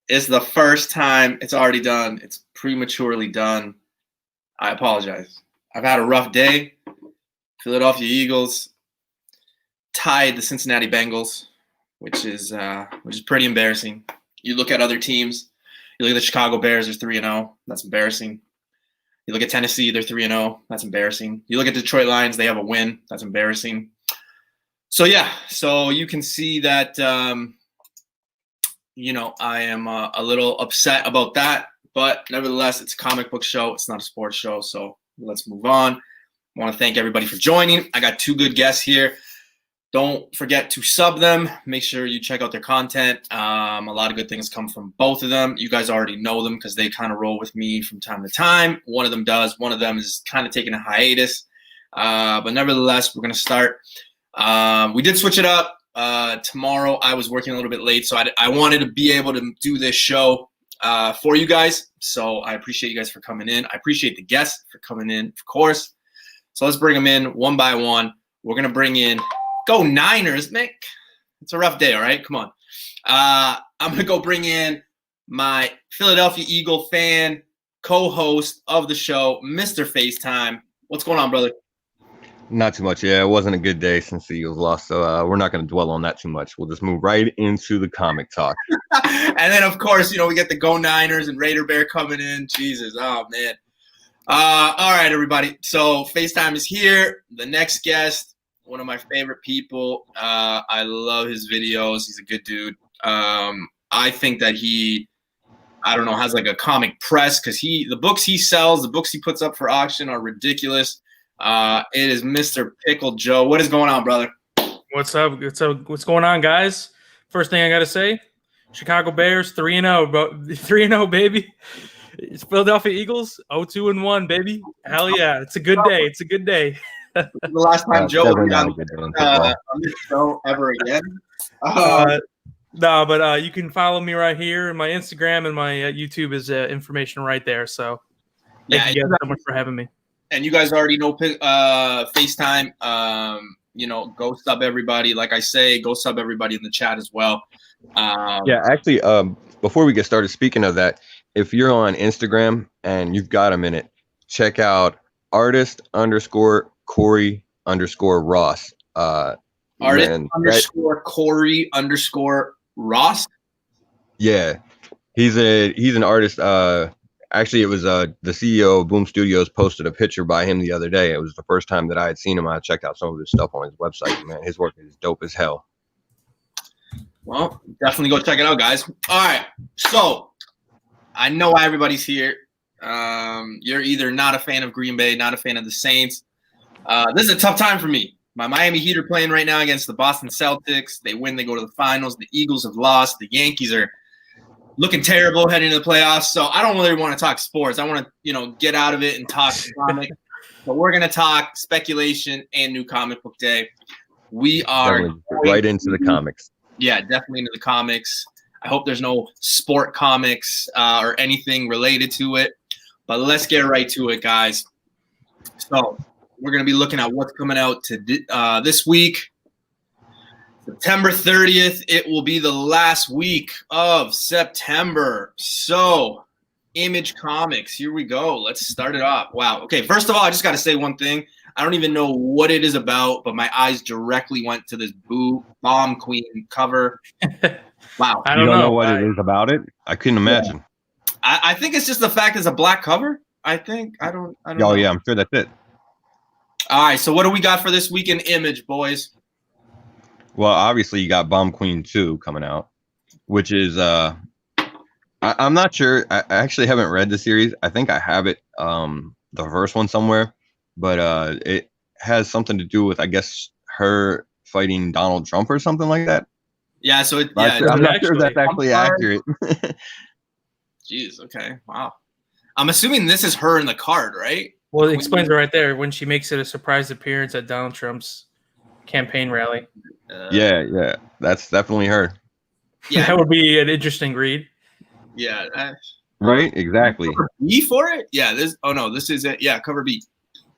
It's the first time. It's already done. It's prematurely done. I apologize. I've had a rough day. Philadelphia Eagles tied the Cincinnati Bengals, which is pretty embarrassing. You look at other teams. You look at the Chicago Bears, they're 3-0. That's embarrassing. You look at Tennessee, they're 3-0. That's embarrassing. You look at Detroit Lions, they have a win. That's embarrassing. So, yeah. So you can see that, I am a little upset about that. But nevertheless, it's a comic book show. It's not a sports show. So let's move on. I want to thank everybody for joining. I got two good guests here. Don't forget to sub them. Make sure you check out their content. A lot of good things come from both of them. You guys already know them because they kind of roll with me from time to time. One of them does. One of them is kind of taking a hiatus. But nevertheless, we're going to start. We did switch it up. Tomorrow I was working a little bit late, so I wanted to be able to do this show for you guys. So I appreciate you guys for coming in. I appreciate the guests for coming in, of course. So let's bring them in one by one. We're going to bring in – go Niners, Mick. It's a rough day, all right? Come on. I'm going to go bring in my Philadelphia Eagle fan, co-host of the show, Mr. FaceTime. What's going on, brother? Not too much. Yeah, it wasn't a good day since the Eagles lost, so we're not going to dwell on that too much. We'll just move right into the comic talk. And then, of course, we get the Go Niners and Raider Bear coming in. Jesus, oh, man. All right, everybody. So FaceTime is here. The next guest, one of my favorite people. I love his videos. He's a good dude. I think that he, has like a comic press because the books he sells, the books he puts up for auction are ridiculous. It is Mr. PickleJoe. What is going on, brother? What's up? What's going on, guys? First thing I got to say, Chicago Bears 3-0, bro. 3-0, baby. It's Philadelphia Eagles 0-2-1, baby. Hell yeah. It's a good day. It's a good day. The last time Joe will be on this show ever again. No, but you can follow me right here. And my Instagram and my YouTube is information right there. So thank you guys so much for having me. And you guys already know FaceTime. Go sub everybody. Like I say, go sub everybody in the chat as well. Actually, before we get started, speaking of that, if you're on Instagram and you've got a minute, check out artist_Corey_Ross. Artist_Corey_Ross. Yeah, he's an artist. Actually, it was the CEO of Boom Studios posted a picture by him the other day. It was the first time that I had seen him. I checked out some of his stuff on his website. Man, his work is dope as hell. Well, definitely go check it out, guys. All right, so I know why everybody's here. You're either not a fan of Green Bay, not a fan of the Saints. This is a tough time for me. My Miami Heat are playing right now against the Boston Celtics. They win, they go to the finals. The Eagles have lost. The Yankees are looking terrible heading into the playoffs. So I don't really want to talk sports. I want to, get out of it and talk comics. But we're going to talk speculation and new comic book day. We are right into the comics. Yeah, definitely into the comics. I hope there's no sport comics or anything related to it. But let's get right to it, guys. So we're going to be looking at what's coming out this week. September 30th, it will be the last week of September. So, Image Comics, here we go. Let's start it off. Wow. Okay, first of all, I just got to say one thing. I don't even know what it is about, but my eyes directly went to this Bomb Queen cover. Wow. I don't know what it is about it. I couldn't imagine. Yeah. I think it's just the fact it's a black cover. I don't know. Oh, yeah, I'm sure that's it. All right, so what do we got for this week in Image, boys? Well, obviously you got Bomb Queen 2 coming out, which is I'm not sure. I actually haven't read the series. I think I have it, the first one somewhere, but it has something to do with, I guess, her fighting Donald Trump or something like that. Yeah, so I'm not sure if that's actually accurate. Jeez, okay, wow. I'm assuming this is her in the card, right? Well, it explains it right there when she makes it a surprise appearance at Donald Trump's campaign rally. Yeah, that's definitely her. Yeah, that would be an interesting read. Yeah, right, exactly. Cover B for it. Yeah, this is it. Yeah, cover B.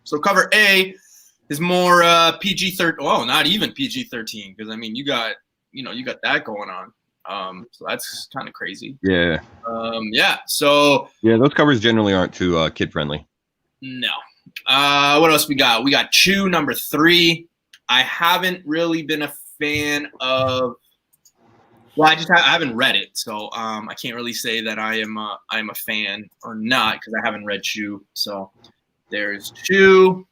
So cover A is more PG-13. Oh, not even PG-13, because I mean you got that going on. So that's kind of crazy. Yeah. Yeah. So yeah, those covers generally aren't too kid friendly. no. What else we got? We got Chew number 3. I haven't really been a fan of. Well, I haven't read it, so I can't really say that I'm a fan or not because I haven't read Chew. So there's Chew.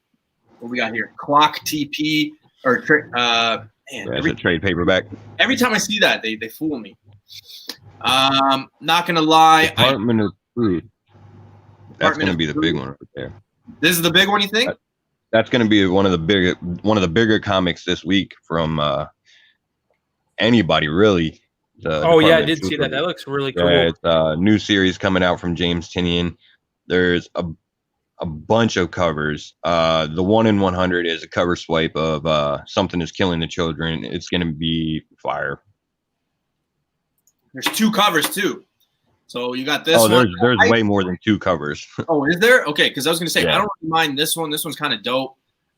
What we got here? Clock TP or man, It's a trade paperback. every time I see that, they fool me. Not gonna lie. Department of Truth. That's going to be the big one right there. This is the big one, you think? That's going to be one of the bigger comics this week from anybody really. Oh yeah, I did see that. That looks really cool. Yeah, it's a new series coming out from James Tynion. There's a bunch of covers. The 1 in 100 is a cover swipe of Something is Killing the Children. It's going to be fire. There's 2 covers too. So you got this one. Oh, there's way more than 2 covers. Oh, is there? Okay, because I was going to say, Yeah. I don't really mind this one. This one's kind of dope.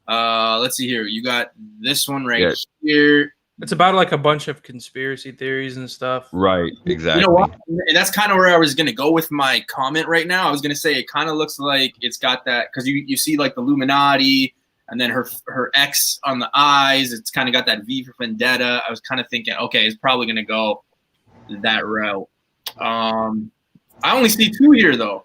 Let's see here. You got this one right here. It's about like a bunch of conspiracy theories and stuff. Right, exactly. You know what? And that's kind of where I was going to go with my comment right now. I was going to say it kind of looks like it's got that because you see like the Illuminati and then her X on the eyes. It's kind of got that V for Vendetta. I was kind of thinking, okay, it's probably going to go that route. I only see 2 here though.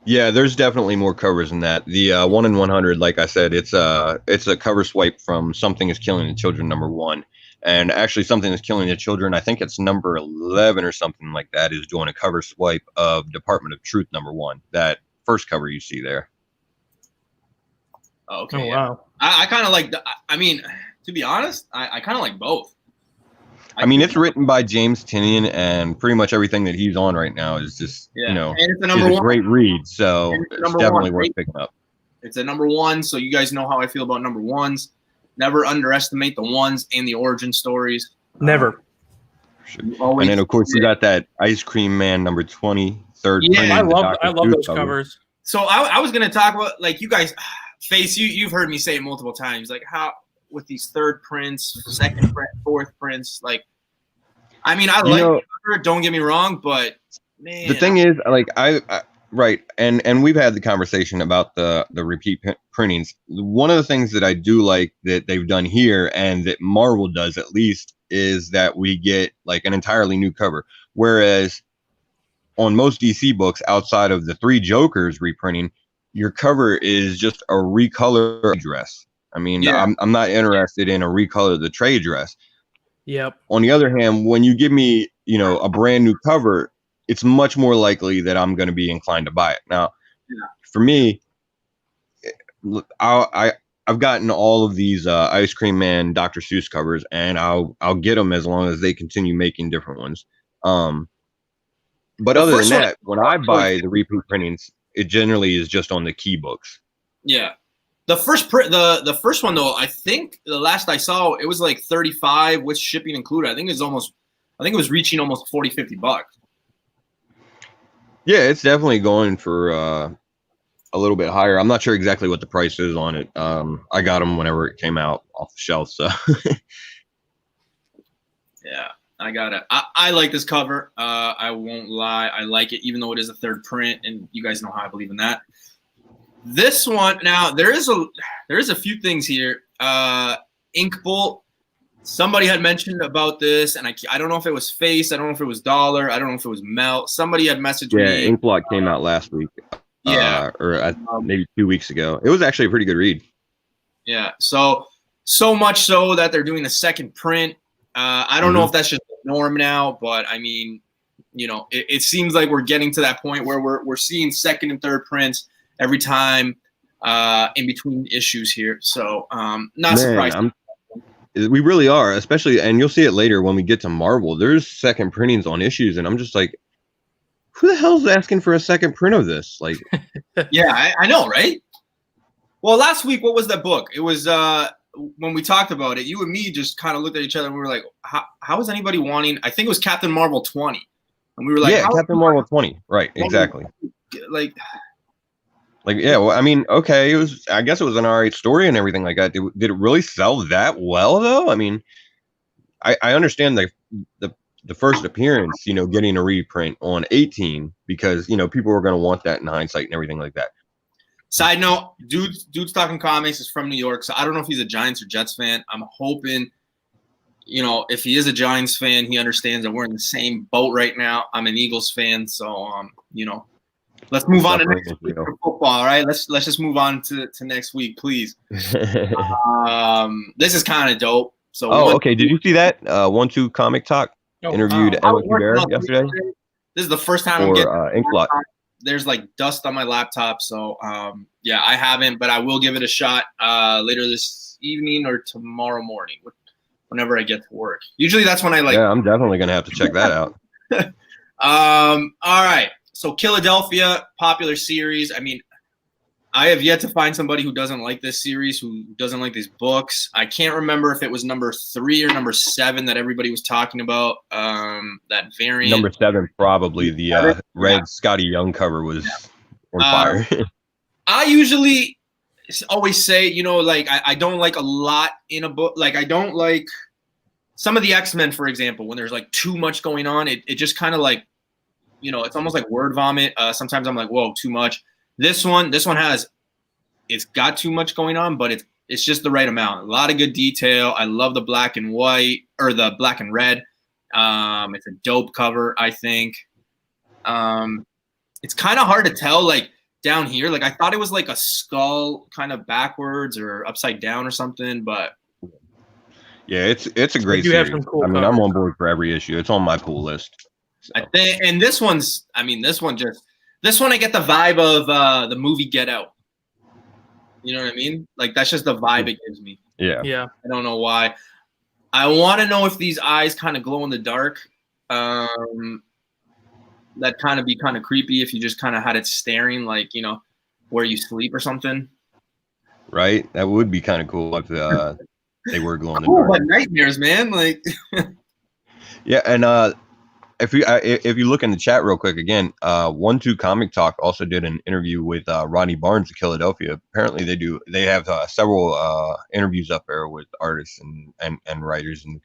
Yeah, there's definitely more covers than that. The 1 in 100, like I said, it's a cover swipe from Something is Killing the Children #1. And actually, Something is Killing the Children, I think it's number 11 or something like that, is doing a cover swipe of Department of Truth #1. That first cover you see there. Okay. Oh, yeah. wow. I kind of like, I mean, to be honest, I kind of like both. I mean, it's written by James Tynion, and pretty much everything that he's on right now is just, and it's a is number a 1. great read. So it's definitely worth picking up. It's a #1, so you guys know how I feel about #1s. Never underestimate the ones and the origin stories. Never. And then, of course, you got that Ice Cream Man #20, third printing. I love those covers. So I was going to talk about, like, you guys, Face, you've heard me say it multiple times, like how with these third prints, second print, fourth prints, like, I mean, I like it, don't get me wrong, but man. The thing is, like, I right, and we've had the conversation about the repeat printings. One of the things that I do like that they've done here, and that Marvel does at least, is that we get like an entirely new cover. Whereas on most DC books, outside of the 3 Jokers reprinting, your cover is just a recolor dress. I mean, I'm not interested in a recolor the trade dress. Yep. On the other hand, when you give me, a brand new cover, it's much more likely that I'm going to be inclined to buy it. Now, for me, I've gotten all of these Ice Cream Man, Dr. Seuss covers, and I'll get them as long as they continue making different ones. But other than that, when I buy the reprint printings, it generally is just on the key books. Yeah. The first print, the first one though, I think the last I saw, it was like 35 with shipping included. I think it was reaching almost $40-$50. Yeah, it's definitely going for a little bit higher. I'm not sure exactly what the price is on it. I got them whenever it came out off the shelf, so. Yeah, I got it. I like this cover. I won't lie. I like it, even though it is a third print, and you guys know how I believe in that. This one, now, there is a few things here. Ink Bolt. Somebody had mentioned about this, and I don't know if it was Face. I don't know if it was Dollar. I don't know if it was Mel. Somebody had messaged me. Yeah, Inkblot came out last week. Or maybe 2 weeks ago. It was actually a pretty good read. Yeah, so much so that they're doing a second print. I don't know if that's just the norm now, but I mean, it seems like we're getting to that point where we're seeing second and third prints every time in between issues here. So not surprised. We really are, especially, and you'll see it later when we get to Marvel. There's second printings on issues, and I'm just like, who the hell's asking for a second print of this? Like, yeah, I know, right? Well, last week, what was that book? It was when we talked about it, you and me just kind of looked at each other and we were like, how is anybody wanting? I think it was Captain Marvel 20, and we were like, yeah, Captain Marvel 20, right? Exactly. Like, yeah, well, I mean, okay, I guess it was an alright story and everything like that. Did it really sell that well, though? I mean, I understand the the first appearance, getting a reprint on 18 because people were going to want that in hindsight and everything like that. Side note, dude's talking comics is from New York, so I don't know if he's a Giants or Jets fan. I'm hoping, if he is a Giants fan, he understands that we're in the same boat right now. I'm an Eagles fan, so let's move on to next week for football. All right, let's just move on to next week, please. This is kind of dope. So okay. Did you see that 1-2 Comic Talk interviewed Emma Kubera yesterday? This is the first time I'm getting Inkblot. There's like dust on my laptop, so yeah, I haven't, but I will give it a shot later this evening or tomorrow morning, whenever I get to work. Usually that's when I like. Yeah, I'm definitely gonna have to check that out. All right. So Philadelphia, popular series. I mean, I have yet to find somebody who doesn't like this series, who doesn't like these books. I can't remember if it was number 3 or number 7 that everybody was talking about. That variant. Number 7, probably the red Scotty Young cover was on fire. I usually always say, like I don't like a lot in a book. Like I don't like some of the X-Men, for example, when there's like too much going on. It just kind of like, it's almost like word vomit. Sometimes I'm like, whoa, too much. This one it's got too much going on, but it's just the right amount. A lot of good detail. I love the black and white or the black and red. It's a dope cover, I think. It's kind of hard to tell, like down here. Like I thought it was like a skull kind of backwards or upside down or something, but yeah, it's a great series. Cool I'm on board for every issue. It's on my pool list. So. I think, and this one I get the vibe of the movie Get Out. You know what I mean? Like that's just the vibe it gives me. Yeah. I don't know why. I want to know if these eyes kind of glow in the dark. That kind of be kind of creepy if you just kind of had it staring, like where you sleep or something. Right. That would be kind of cool if they were glowing in the dark. Like nightmares, man. Like. Yeah, and if you look in the chat real quick again, 1-2 Comic Talk also did an interview with Ronnie Barnes of Philadelphia. Apparently they have several interviews up there with artists and writers in the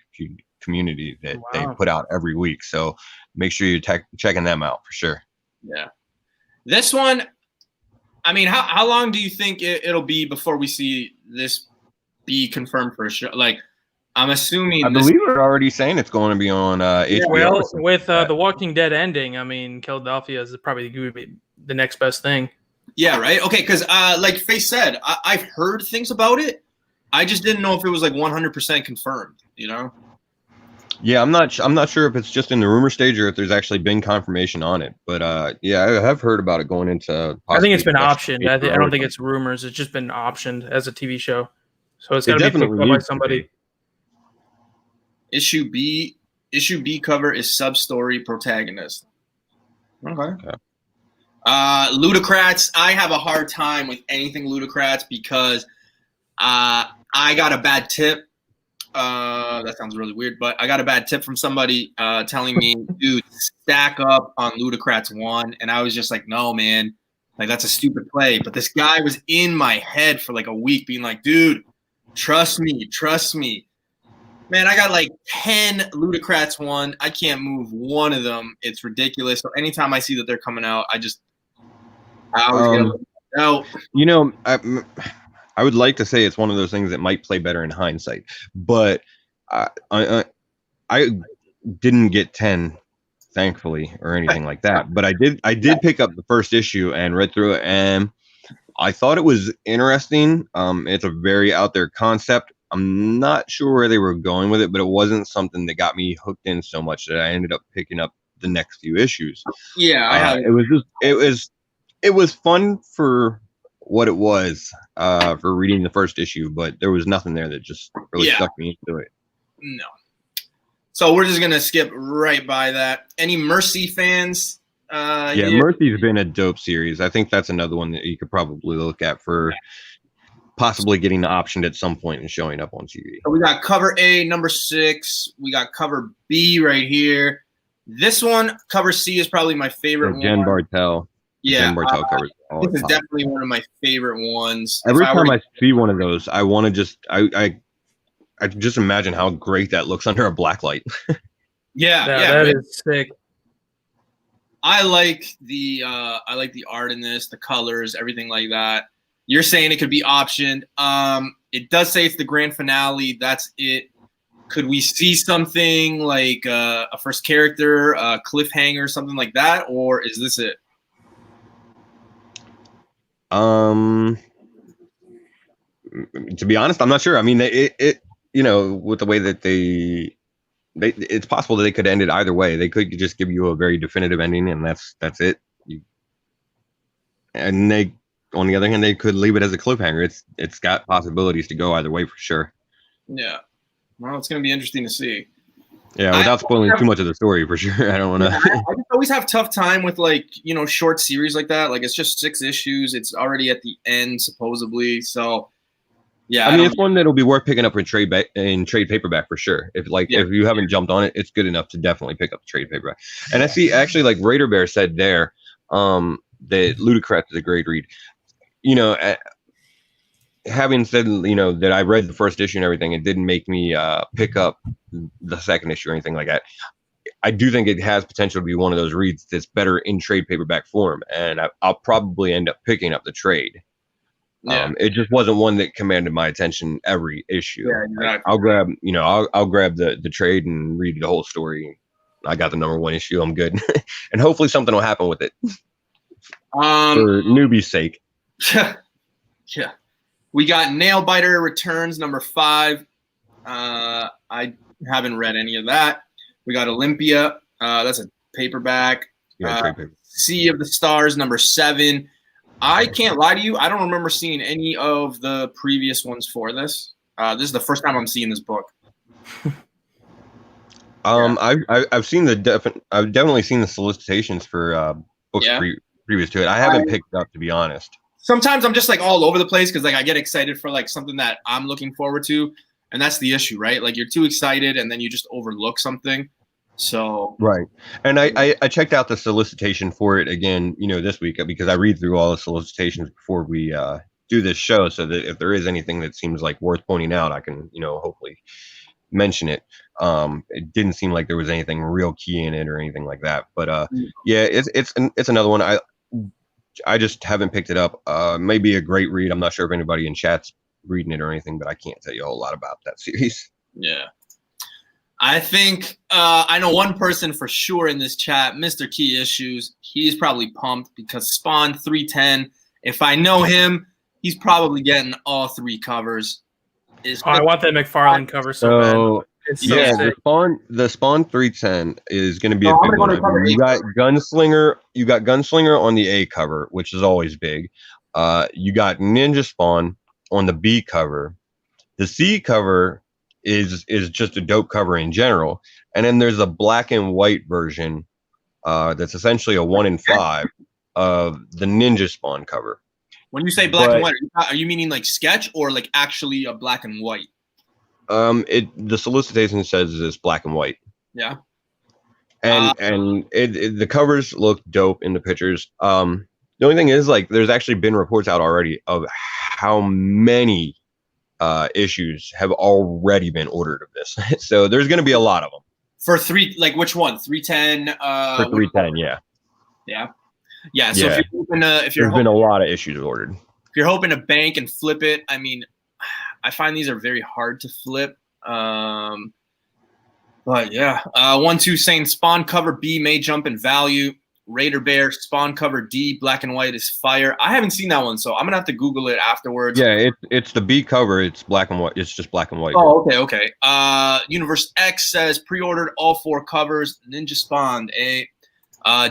community that they put out every week. So make sure you're checking them out for sure. Yeah, this one. I mean, how long do you think it'll be before we see this be confirmed for a show? Like. I'm assuming. I believe we're already saying it's going to be on HBO. Well, with The Walking Dead ending, I mean, Philadelphia is probably going to be the next best thing. Yeah, right. Okay, because like Faye said, I've heard things about it. I just didn't know if it was like 100% confirmed. Yeah, I'm not sure if it's just in the rumor stage or if there's actually been confirmation on it. But yeah, I have heard about it going into. I think it's been optioned. I don't think it's rumors. It's just been optioned as a TV show, so it's got to be picked up by somebody. Issue B cover is sub-story protagonist. Okay. Ludocrats. I have a hard time with anything Ludocrats because I got a bad tip. That sounds really weird, but I got a bad tip from somebody telling me, dude, stack up on Ludocrats 1. And I was just like, no, man. Like, that's a stupid play. But this guy was in my head for like a week being like, dude, trust me. Man, I got like 10 Ludocrats 1. I can't move one of them. It's ridiculous. So anytime I see that they're coming out, I always get out. I would like to say it's one of those things that might play better in hindsight, but I didn't get 10, thankfully, or anything like that. But I did pick up the first issue and read through it, and I thought it was interesting. It's a very out there concept. I'm not sure where they were going with it, but it wasn't something that got me hooked in so much that I ended up picking up the next few issues. Yeah, it was fun for what it was for reading the first issue, but there was nothing there that just really stuck me into it. No. So we're just gonna skip right by that. Any Mercy fans? Mercy's been a dope series. I think that's another one that you could probably look at for possibly getting optioned at some point and showing up on TV. So we got cover A, number 6. We got cover B right here. This one, cover C, is probably my favorite one. Jen Bartel. Yeah, Jen Bartel covers. This is definitely one of my favorite ones. Every time I see one of those, I want to I just imagine how great that looks under a black light. Yeah, That right? is sick. I like the art in this, the colors, everything like that. You're saying it could be optioned. It does say it's the grand finale. That's it. Could we see something like a first character, a cliffhanger, something like that, or is this it? To be honest, I'm not sure. I mean, it with the way that it's possible that they could end it either way. They could just give you a very definitive ending, and that's it. And they, on the other hand, they could leave it as a cliffhanger. It's got possibilities to go either way for sure. Yeah. Well, it's going to be interesting to see. Yeah, without spoiling too much of the story, for sure. I don't want to. I just always have tough time with short series like that. Like it's just 6 issues. It's already at the end supposedly. So yeah, I mean, it's one that'll be worth picking up in trade paperback for sure. If you haven't jumped on it, it's good enough to definitely pick up the trade paperback. And I see actually, like Raider Bear said there, that Ludacris is a great read. Having said that I read the first issue and everything, it didn't make me pick up the second issue or anything like that. I do think it has potential to be one of those reads that's better in trade paperback form, and I'll probably end up picking up the trade. Yeah. It just wasn't one that commanded my attention every issue. Yeah, exactly. I'll grab the trade and read the whole story. I got the number 1 issue. I'm good, and hopefully something will happen with it. For newbies' sake. Yeah. We got Nailbiter Returns number 5. I haven't read any of that. We got Olympia. That's a paperback. Sea of the Stars number 7. I can't lie to you. I don't remember seeing any of the previous ones for this. This is the first time I'm seeing this book. I've seen I've definitely seen the solicitations for books previous to it. I haven't picked it up, to be honest. Sometimes I'm just like all over the place because I get excited for like something that I'm looking forward to, and that's the issue, right? Like you're too excited and then you just overlook something. So right. And I checked out the solicitation for it again, this week, because I read through all the solicitations before we do this show, so that if there is anything that seems like worth pointing out, I can hopefully mention it. It didn't seem like there was anything real key in it or anything like that, but yeah, it's another one. I just haven't picked it up. Maybe a great read. I'm not sure if anybody in chat's reading it or anything, but I can't tell you a whole lot about that series. Yeah. I think I know one person for sure in this chat, Mr. Key Issues. He's probably pumped because Spawn 310, if I know him, he's probably getting all 3 covers. I want that McFarlane cover so bad. It's so sick. The Spawn 310 is going to be a big one. You got Gunslinger on the A cover, which is always big. You got Ninja Spawn on the B cover. The C cover is just a dope cover in general, and then there's a black and white version that's essentially a 1 in 5 of the Ninja Spawn cover. When you say black and white, are you meaning like sketch or like actually a black and white? The solicitation says it's black and white. Yeah. And the covers look dope in the pictures. The only thing is, like, there's actually been reports out already of how many issues have already been ordered of this. So there's going to be a lot of them. For 3, like which one? 310. For 310, yeah. Yeah. Yeah. So if you're hoping there's been a lot of issues ordered. If you're hoping to bank and flip it, I mean, I find these are very hard to flip. But yeah, 1-2 saying Spawn cover B may jump in value. Raider Bear Spawn cover D, black and white is fire. I haven't seen that one, so I'm gonna have to Google it afterwards. Yeah, it's the B cover. It's black and white. It's just black and white. Oh, okay. Universe X says pre-ordered all 4 covers. Ninja Spawn A.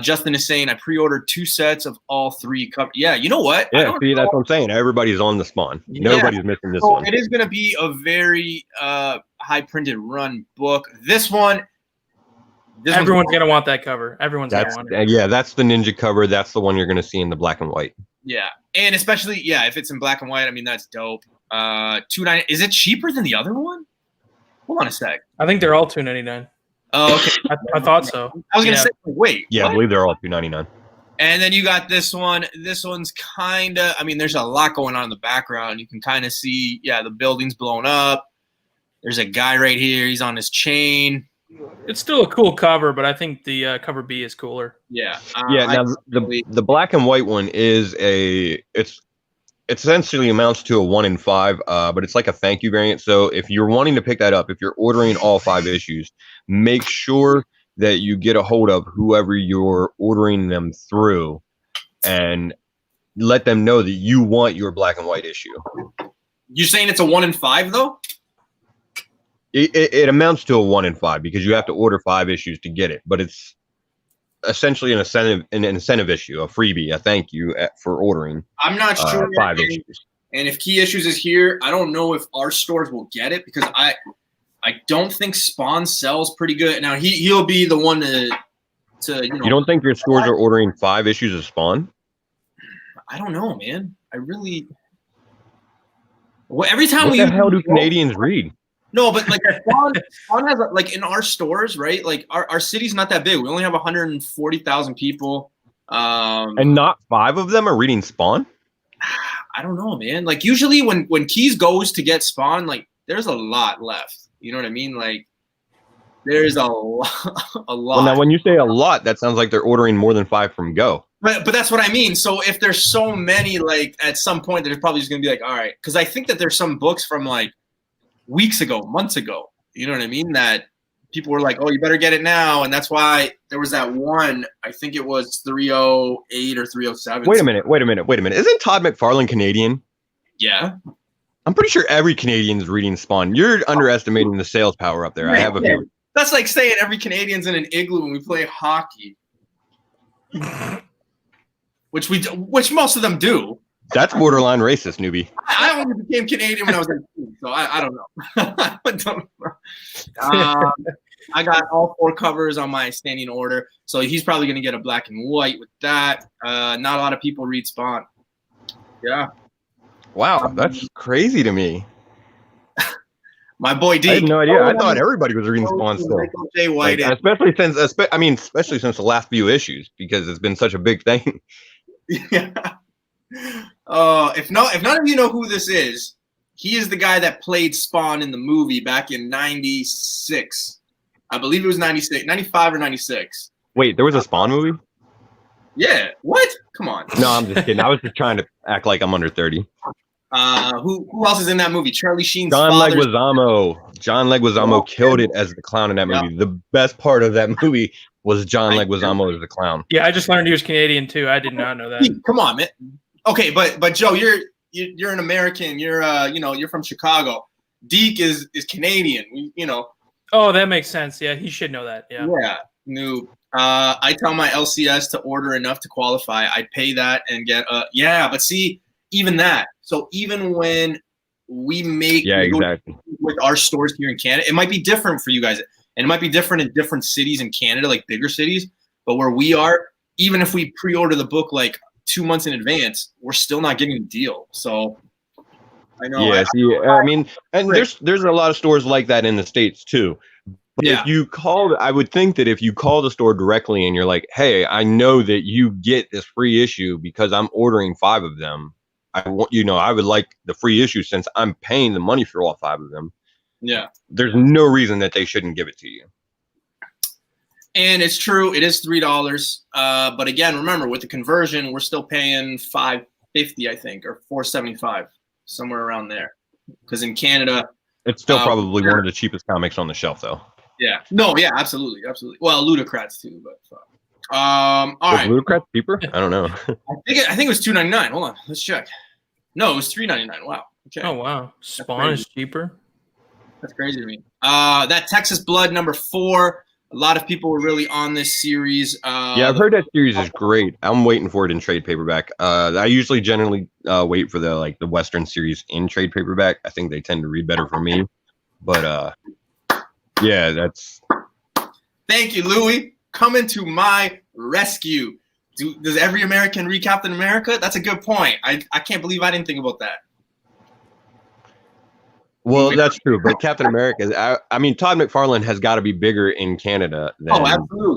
Justin is saying I pre-ordered 2 sets of all 3 covers. Yeah, you know what? Yeah, see, that's what I'm saying. Everybody's on the Spawn. Nobody's missing this one. It is going to be a very high printed run book. This one. Everyone's going to want that cover. Everyone's going to want it. Yeah, that's the Ninja cover. That's the one you're going to see in the black and white. Yeah, and especially, if it's in black and white, I mean, that's dope. $2.99. Is it cheaper than the other one? Hold on a sec. I think they're all $2.99. Oh, okay. I thought so. I was gonna say, wait. Yeah, what? I believe they're all $2.99. And then you got this one. This one's kind of. I mean, there's a lot going on in the background. You can kind of see. Yeah, the building's blown up. There's a guy right here. He's on his chain. It's still a cool cover, but I think the cover B is cooler. Yeah. Now the black and white one is it essentially amounts to a 1 in 5, but it's like a thank you variant. So if you're wanting to pick that up, if you're ordering all 5 issues, make sure that you get a hold of whoever you're ordering them through and let them know that you want your black and white issue. You saying it's a 1 in 5 though? It amounts to a 1 in 5 because you have to order 5 issues to get it, but it's essentially an incentive issue, a freebie, a thank you for ordering. I'm not sure 5 issues. And if Key Issues is here, I don't know if our stores will get it because I don't think Spawn sells pretty good. Now he'll be the one to You don't think your stores are ordering 5 issues of Spawn? I don't know, man. I really. Well, every time what we. What the hell do Canadians read? No, but like Spawn has like in our stores, right? Like our city's not that big. We only have 140,000 people. And not 5 of them are reading Spawn? I don't know, man. Like usually when Keys goes to get Spawn, like there's a lot left. You know what I mean? Like there's a lot. Well, now when you say a lot, that sounds like they're ordering more than 5 from Go. But that's what I mean. So if there's so many, like at some point, they're probably just gonna be like, all right, because I think that there's some books from like weeks ago, months ago. You know what I mean? That people were like, oh, you better get it now. And that's why there was that one, I think it was 308 or 307. Wait a minute. Isn't Todd McFarlane Canadian? Yeah. I'm pretty sure every Canadian is reading Spawn. You're underestimating the sales power up there. I have a feeling. That's like saying every Canadian's in an igloo when we play hockey. which most of them do. That's borderline racist, newbie. I only became Canadian when I was 18, so I don't know. I got all 4 covers on my standing order, so he's probably going to get a black and white with that. Not a lot of people read Spawn. Yeah. Wow, that's crazy to me. My boy D. I had no idea. I thought everybody was reading Spawn still. Like, especially since the last few issues, because it's been such a big thing. Yeah. If none of you know who this is, he is the guy that played Spawn in the movie back in 96. I believe it was 96, 95 or 96. Wait, there was a Spawn movie? Yeah. What? Come on. No, I'm just kidding. I was just trying to act like I'm under 30. Who else is in that movie? Charlie Sheen's John father. John Leguizamo killed it as the clown in that movie. The best part of that movie was John Leguizamo as the clown. Yeah, I just learned he was Canadian too. I did not know that. Come on, man. Okay, but Joe, you're an American. You're you're from Chicago. Deke is Canadian. Oh, that makes sense. Yeah, he should know that. Yeah. Yeah. Noob. I tell my LCS to order enough to qualify. I pay that and get but see, even that. So even when we make exactly with our stores here in Canada, it might be different for you guys. And it might be different in different cities in Canada, like bigger cities. But where we are, even if we pre-order the book like 2 months in advance, we're still not getting a deal. So I know. There's a lot of stores like that in the States too. But if you call, I would think that if you call the store directly and you're like, hey, I know that you get this free issue because I'm ordering 5 of them. I would like the free issue since I'm paying the money for all 5 of them. Yeah. There's no reason that they shouldn't give it to you. And it's true, it is $3. But again, remember with the conversion, we're still paying $5.50, I think, or $4.75, somewhere around there. Because in Canada, it's still probably one of the cheapest comics on the shelf, though. Yeah. No. Yeah. Absolutely. Well, Ludocrats too, but all right. Ludocrats cheaper? I don't know. I think it was $2.99. Hold on, let's check. No, it was $3.99. Wow. Okay. Oh wow, Spawn is cheaper. That's crazy to me. That Texas Blood #4. A lot of people were really on this series. I've heard that series is great. I'm waiting for it in trade paperback. I usually generally wait for the Western series in trade paperback. I think they tend to read better for me. But yeah, that's. Thank you, Louie. Coming to my rescue. Does every American read Captain America? That's a good point. I can't believe I didn't think about that. Well, that's true, but Captain America, I mean, Todd McFarlane has got to be bigger in Canada than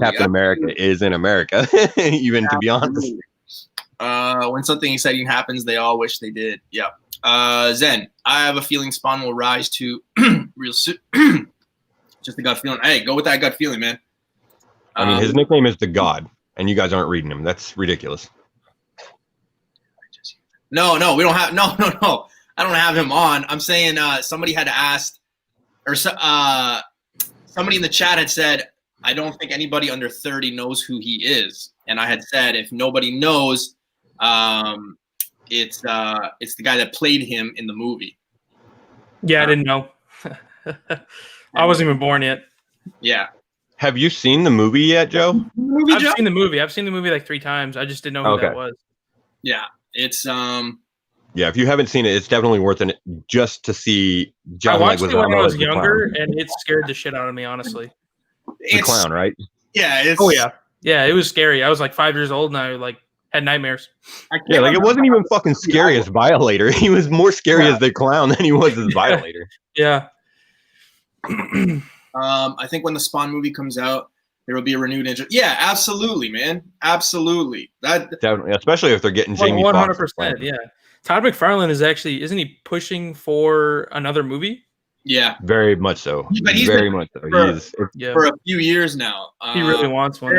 Captain America is in America, even to be honest. When something exciting happens, they all wish they did. Yeah. Zen, I have a feeling Spawn will rise to real soon. Just a gut feeling. Hey, go with that gut feeling, man. I mean, his nickname is the God, and you guys aren't reading him. That's ridiculous. No, we don't have. No. I don't have him on. I'm saying somebody had asked, or somebody in the chat had said, I don't think anybody under 30 knows who he is, and I had said if nobody knows, it's the guy that played him in the movie. Yeah, I didn't know. I wasn't even born yet. Yeah. Have you seen the movie yet, Joe? I've seen the movie. I've seen the movie like 3 times. I just didn't know who that was. Yeah, it's Yeah, if you haven't seen it, it's definitely worth it just to see John I watched Leguizamo it when I was as the younger, clown. and it scared the shit out of me, honestly. The clown, right? Yeah. It's, Yeah, it was scary. I was like 5 years old, and I like had nightmares. Yeah, like it wasn't even fucking scary as Violator. He was more scary as the clown than he was as Violator. Yeah. I think when the Spawn movie comes out, there will be a renewed interest. Yeah, absolutely, man. Absolutely. That Definitely, especially if they're getting Jamie Foxx. 100%. Yeah. Todd McFarlane is actually, isn't he pushing for another movie? Yeah, Very much so. But he's very been much so. for a few years now. He really wants one.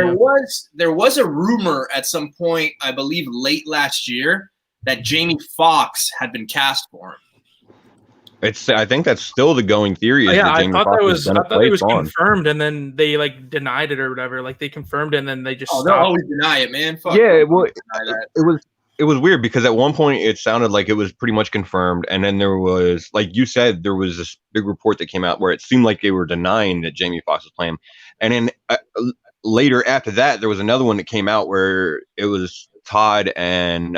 There was a rumor at some point, I believe late last year, that Jamie Foxx had been cast for him. I think that's still the going theory. Is that Jamie I thought Foxx it was confirmed, and then they like denied it or whatever. Like they confirmed it, and then they just they'll always deny it, man. Fuck yeah, well, it was weird because at one point it sounded like it was pretty much confirmed, and then there was, like you said, there was this big report that came out where it seemed like they were denying that Jamie Foxx was playing, and then later after that there was another one that came out where it was Todd and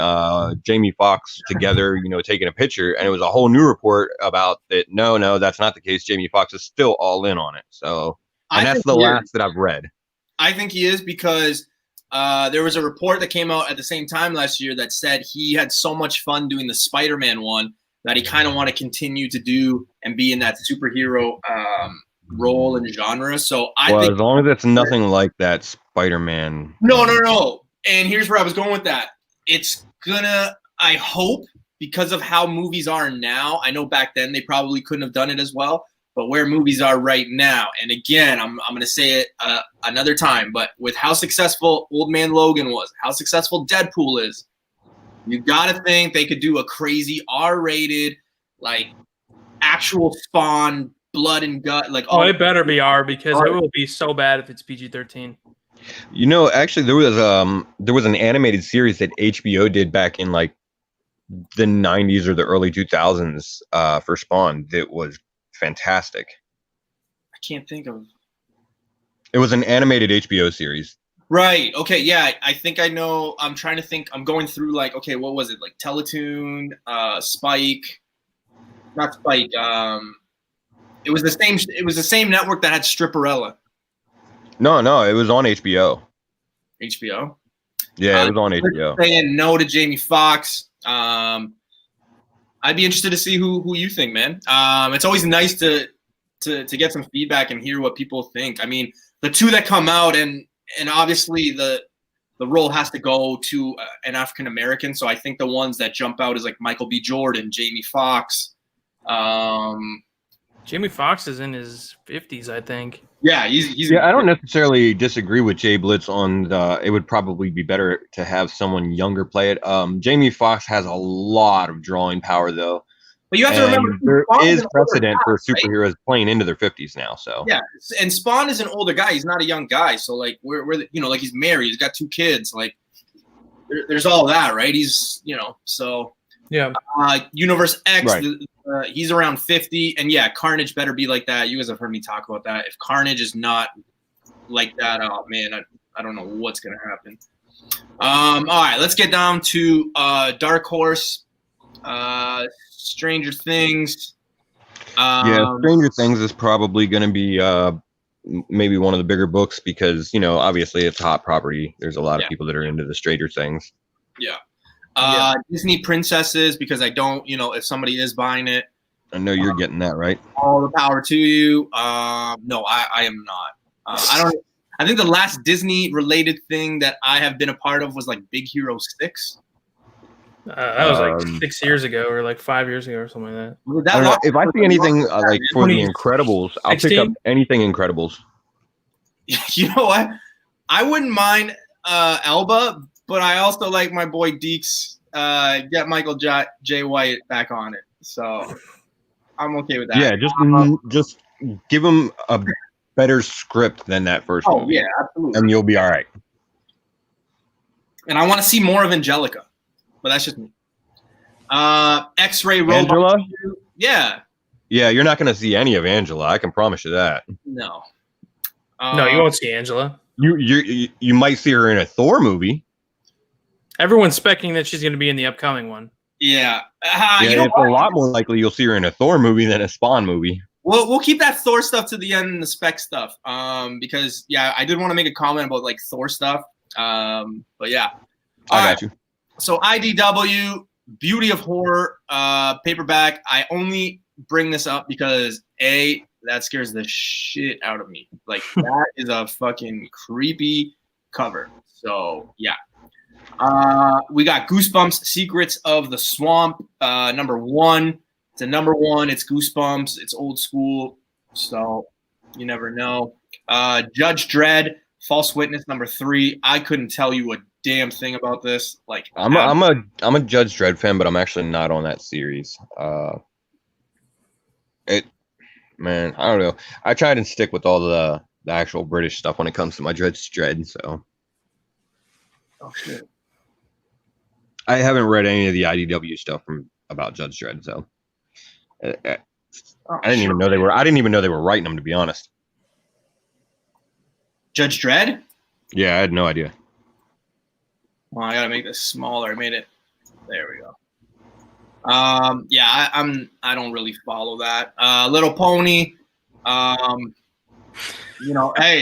Jamie Foxx together, taking a picture, and it was a whole new report about that. No, that's not the case. Jamie Foxx is still all in on it. So, and that's the last that I've read. I think he is because there was a report that came out at the same time last year that said he had so much fun doing the Spider-Man one that he kind of want to continue to do and be in that superhero role and genre. So I think as long as it's nothing like that Spider-Man. No. And here's where I was going with that. It's gonna, I hope, because of how movies are now. I know back then they probably couldn't have done it as well, but where movies are right now, and again, I'm gonna say it another time, but with how successful Old Man Logan was, how successful Deadpool is, you gotta think they could do a crazy R-rated, like actual Spawn, blood and gut, like. Oh, it better be R because it will be so bad if it's PG-13. Actually, there was an animated series that HBO did back in like the 90s or the early 2000s for Spawn that was fantastic. I can't think of. It was an animated HBO series. Right. Okay. Yeah. I think I know. I'm trying to think. I'm going through like, okay, what was it? Like Teletoon, Spike, not Spike. It was the same. It was the same network that had Stripperella. No, it was on HBO. HBO? Yeah, it was on HBO. Saying no to Jamie Foxx. I'd be interested to see who you think, man. It's always nice to get some feedback and hear what people think. I mean, the two that come out, and obviously the role has to go to an African American. So I think the ones that jump out is like Michael B. Jordan, Jamie Foxx. Jamie Foxx is in his 50s, I think. Yeah, he's I don't necessarily disagree with Jay Blitz on it would probably be better to have someone younger play it. Jamie Foxx has a lot of drawing power, though. But you have to remember there is precedent for superheroes playing into their 50s now. So yeah, and Spawn is an older guy. He's not a young guy. So like we're like he's married. He's got 2 kids. Like there's all that, right? He's so yeah. Universe X. Right. He's around 50, and yeah, Carnage better be like that. You guys have heard me talk about that. If Carnage is not like that, oh man, I don't know what's gonna happen. All right, let's get down to Dark Horse, Stranger Things. Stranger Things is probably going to be maybe one of the bigger books because obviously it's a hot property. There's a lot of people that are into the Stranger Things. Yeah. Disney Princesses, because I don't, if somebody is buying it. I know you're getting that, right? All the power to you. No, I am not. I think the last Disney related thing that I have been a part of was like Big Hero 6. That was like 6 years ago or like 5 years ago or something like that. Was I that don't know. long? If I see anything like for the 2016? Incredibles, I'll pick up anything Incredibles. You know what? I wouldn't mind Elba, but I also like my boy Deeks. Get Michael J. White back on it, so I'm okay with that. Yeah, just give him a better script than that first Oh movie, yeah, absolutely. and you'll be all right. And I want to see more of Angelica, but that's just me. X-Ray Robot. Angela? Yeah. Yeah, you're not going to see any of Angela. I can promise you that. No. No, you won't see Angela. You might see her in a Thor movie. Everyone's specking that she's going to be in the upcoming one. Yeah. It's a lot more likely you'll see her in a Thor movie than a Spawn movie. We'll keep that Thor stuff to the end and the spec stuff. Because I did want to make a comment about like Thor stuff. But yeah. I got you. So IDW, Beauty of Horror, paperback. I only bring this up because that scares the shit out of me. Like that is a fucking creepy cover. So yeah. We got Goosebumps, Secrets of the Swamp, number 1. It's a number 1. It's Goosebumps. It's old school. So you never know. Judge Dredd, False Witness, number 3. I couldn't tell you a damn thing about this. Like I'm a Judge Dredd fan, but I'm actually not on that series. Man, I don't know. I try to stick with all the actual British stuff when it comes to my Judge Dredd. So, oh shit. I haven't read any of the IDW stuff about Judge Dredd. So, I didn't even know they were. I didn't even know they were writing them, to be honest. Judge Dredd? Yeah, I had no idea. Well, I gotta make this smaller. I made it. There we go. I don't really follow that. Little Pony. Hey,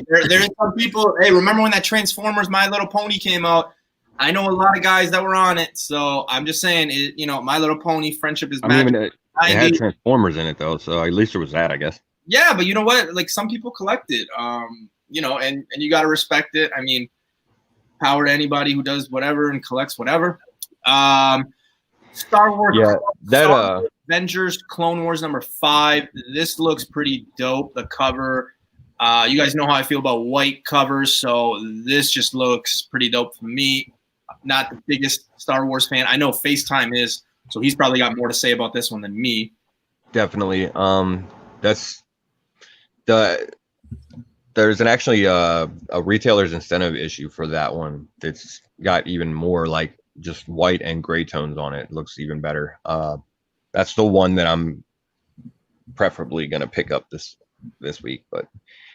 there's some people. Hey, remember when that Transformers My Little Pony came out? I know a lot of guys that were on it, so I'm just saying, My Little Pony, Friendship is Magic. It had Transformers in it though, so at least there was that, I guess. Yeah, but you know what? Like some people collect it. And you gotta respect it. I mean, power to anybody who does whatever and collects whatever. Star Wars. Yeah, Star Wars Avengers Clone Wars number 5. This looks pretty dope. The cover. You guys know how I feel about white covers, so this just looks pretty dope for me. Not the biggest Star Wars fan. I know FaceTime is, so he's probably got more to say about this one than me. Definitely. There's actually a retailer's incentive issue for that one. That's got even more like just white and gray tones on it. It looks even better. That's the one that I'm preferably going to pick up this week. But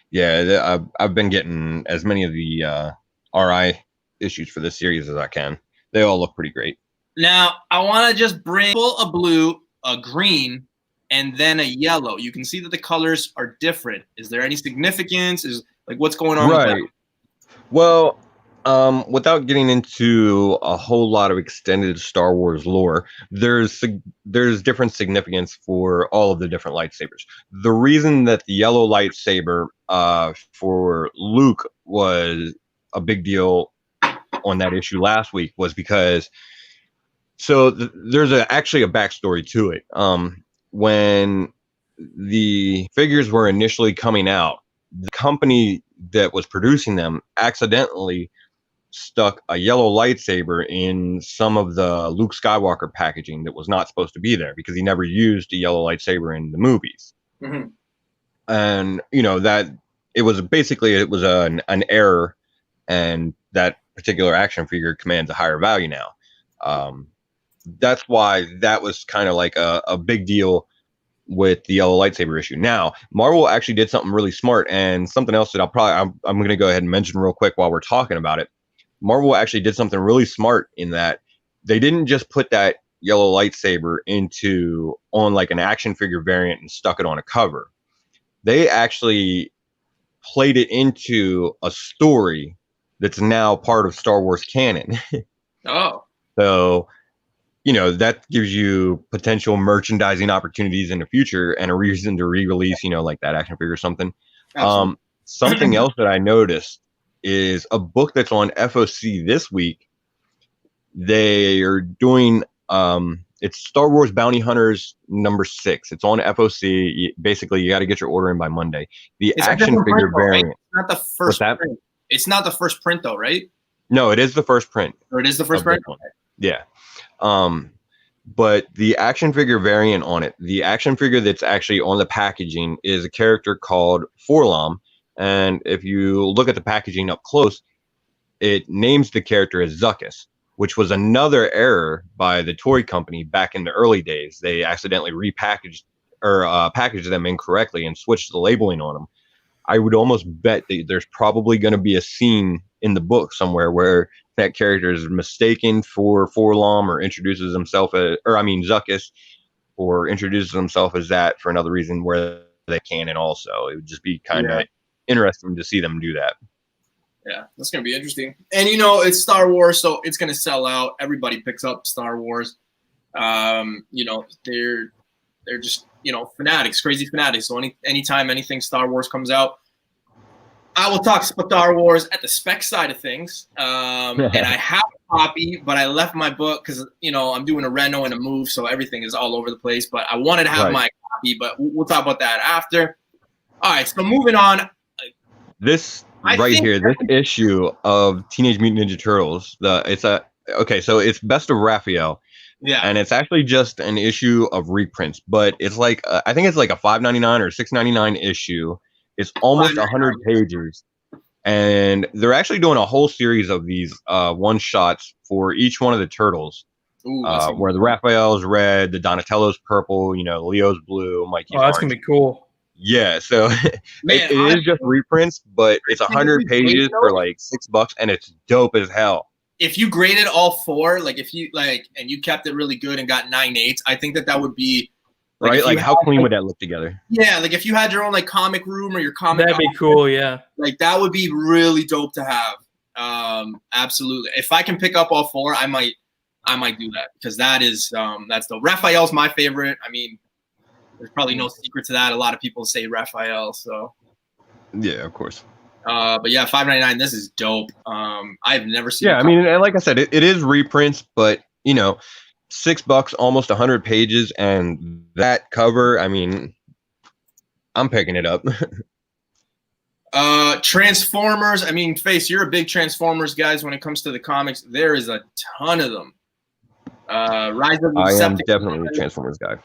yeah, I've been getting as many of the RI issues for this series as I can. They all look pretty great. Now, I want to just bring a blue, a green, and then a yellow. You can see that the colors are different. Is there any significance? Is like what's going on? Right. Well, without getting into a whole lot of extended Star Wars lore, there's different significance for all of the different lightsabers. The reason that the yellow lightsaber for Luke was a big deal on that issue last week was because there's actually a backstory to it. When the figures were initially coming out, the company that was producing them accidentally stuck a yellow lightsaber in some of the Luke Skywalker packaging that was not supposed to be there because he never used a yellow lightsaber in the movies. Mm-hmm. And that it was an error, and that particular action figure commands a higher value now. That's why that was kind of like a big deal with the yellow lightsaber issue. Now, Marvel actually did something really smart, and something else that I'm going to go ahead and mention real quick while we're talking about it. Marvel actually did something really smart in that they didn't just put that yellow lightsaber on like an action figure variant and stuck it on a cover. They actually played it into a story that's now part of Star Wars canon. Oh. So, that gives you potential merchandising opportunities in the future and a reason to re-release, like that action figure or something. Something else that I noticed is a book that's on FOC this week. They are doing It's Star Wars Bounty Hunters number 6. It's on FOC. Basically, you got to get your order in by Monday. The It's action figure variant. It's not the first print. It's not the first print though, right? No, it is the first print. Or it is the first print? Yeah. But the action figure variant on it, the action figure that's actually on the packaging is a character called Forlom. And if you look at the packaging up close, it names the character as Zuckuss, which was another error by the toy company back in the early days. They accidentally repackaged or packaged them incorrectly and switched the labeling on them. I would almost bet that there's probably going to be a scene in the book somewhere where that character is mistaken for Forlom or introduces himself as, Zuckuss, or introduces himself as that for another reason where they can. And also, it would just be kind of interesting to see them do that. Yeah, that's going to be interesting. And, you know, it's Star Wars, so it's going to sell out. Everybody picks up Star Wars. You know, they're just, you know, fanatics, crazy fanatics. So anytime anything Star Wars comes out, I will talk Star Wars at the spec side of things. And I have a copy, but I left my book because, you know, I'm doing a reno and a move, so everything is all over the place. But I wanted to have my copy, but we'll talk about that after. All right, so moving on. This issue of Teenage Mutant Ninja Turtles, so it's Best of Raphael. Yeah. And it's actually just an issue of reprints, but it's like I think it's like a $5.99 or $6.99 issue. It's almost 100 pages, and they're actually doing a whole series of these one shots for each one of the turtles. Ooh, where the Raphael's red, the Donatello's purple, you know, Leo's blue, Mikey's that's orange. gonna be cool. Yeah, so it is just reprints, but it's 100 pages for like $6, and it's dope as hell. If you graded all 4, like if you and you kept it really good and got 9/8, I think that would be right. Like how clean would that look together? Yeah, like if you had your own like comic room or your comic, that'd be cool. Yeah, like that would be really dope to have. Absolutely. If I can pick up all 4, I might do that because that's the Raphael's my favorite. I mean, there's probably no secret to that. A lot of people say Raphael, so yeah, of course. But yeah, $5.99. This is dope. I've never seen. Yeah, I mean, and like I said, it is reprints, but you know, $6, almost 100 pages, and that cover. I mean, I'm picking it up. Transformers. I mean, Face, you're a big Transformers guys when it comes to the comics. There is a ton of them. Rise of the I am Decepticons. definitely a Transformers guy.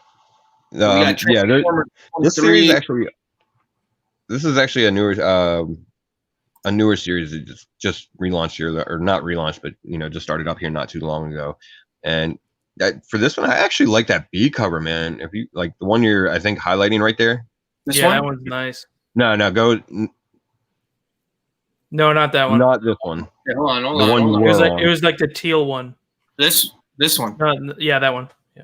This is actually a newer series that just relaunched here, or not relaunched, but you know, just started up here not too long ago. And for this one, I actually like that B cover, man. If you like the one you're, I think, highlighting right there. This one? That one's nice. No, no, not that one. Not this one. Yeah, hold on. It was like the teal one. This one. Yeah, that one. Yeah.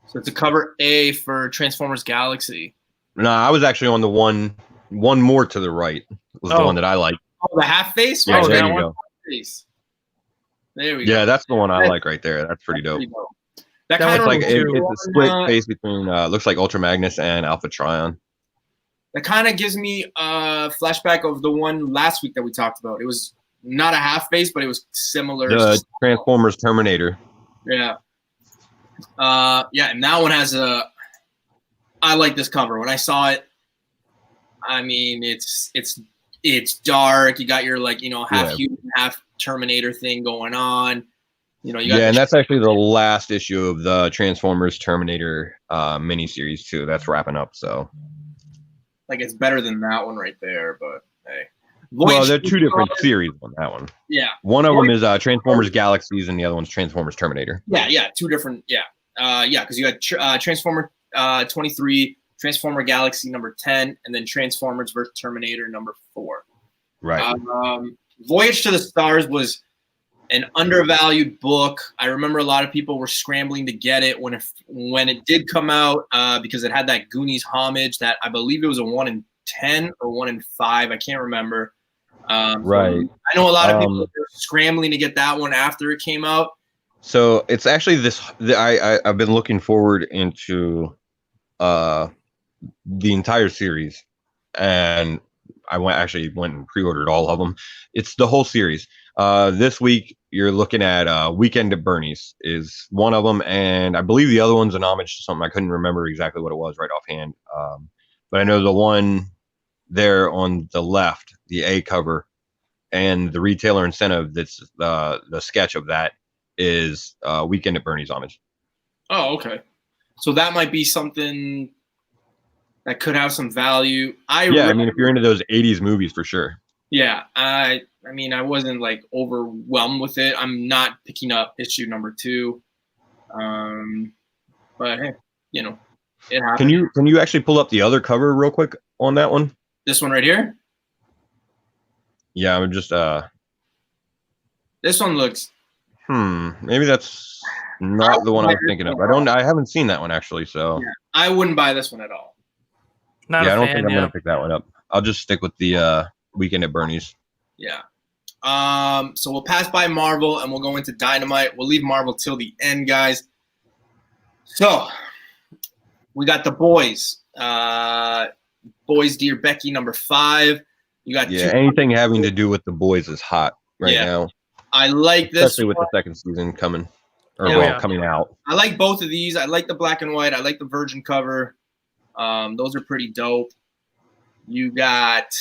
So it's a cover A for Transformers Galaxy. No, I was actually on the one more to the right. Was the one that I like. Oh, the half face? Yeah, there you go. Face. There we go. Yeah, that's the one I like right there. That's pretty dope. That kind of like it's a split face between looks like Ultra Magnus and Alpha Trion. That kind of gives me a flashback of the one last week that we talked about. It was not a half face, but it was similar. The Transformers Terminator. Yeah. And that one has I like this cover. When I saw it, I mean, it's dark. You got your half human, half Terminator thing going on. You know, and that's actually the last issue of the Transformers Terminator miniseries too. That's wrapping up. So, like, it's better than that one right there. But hey, well, they're two different series on that one. Yeah, one of them is Transformers Galaxies, and the other one's Transformers Terminator. Yeah, two different. Yeah, because you had Transformer 23, Transformer Galaxy number 10, and then Transformers vs. Terminator number 4. Right. Voyage to the Stars was an undervalued book. I remember a lot of people were scrambling to get it when it did come out because it had that Goonies homage that I believe it was a 1 in 10 or 1 in 5. I can't remember. Right. I know a lot of people were scrambling to get that one after it came out. So it's actually I've been looking forward into the entire series, and I went and pre-ordered all of them. It's the whole series. This week you're looking at Weekend at Bernie's is one of them, and I believe the other one's an homage to something. I couldn't remember exactly what it was right offhand, but I know the one there on the left, the A cover, and the retailer incentive. That's the sketch of that is Weekend at Bernie's homage. Oh, okay. So that might be something that could have some value. I mean, if you're into those 80s movies, for sure. Yeah, I mean, I wasn't like overwhelmed with it. I'm not picking up issue number 2, but hey, you know, it happens. Can you actually pull up the other cover real quick on that one? This one right here. Yeah, I'm just This one looks. Maybe that's not the one I'm thinking of. I haven't seen that one actually, so yeah, I wouldn't buy this one at all. Not I don't fan, think I'm gonna pick that one up. I'll just stick with the Weekend at Bernie's. Yeah. So we'll pass by Marvel and we'll go into Dynamite. We'll leave Marvel till the end, guys. So we got the boys. Boys Dear Becky number 5. You got anything having to do with the boys is hot right now. I like this, especially with the second season coming coming out. I like both of these. I like the black and white. I like the virgin cover. Those are pretty dope. You got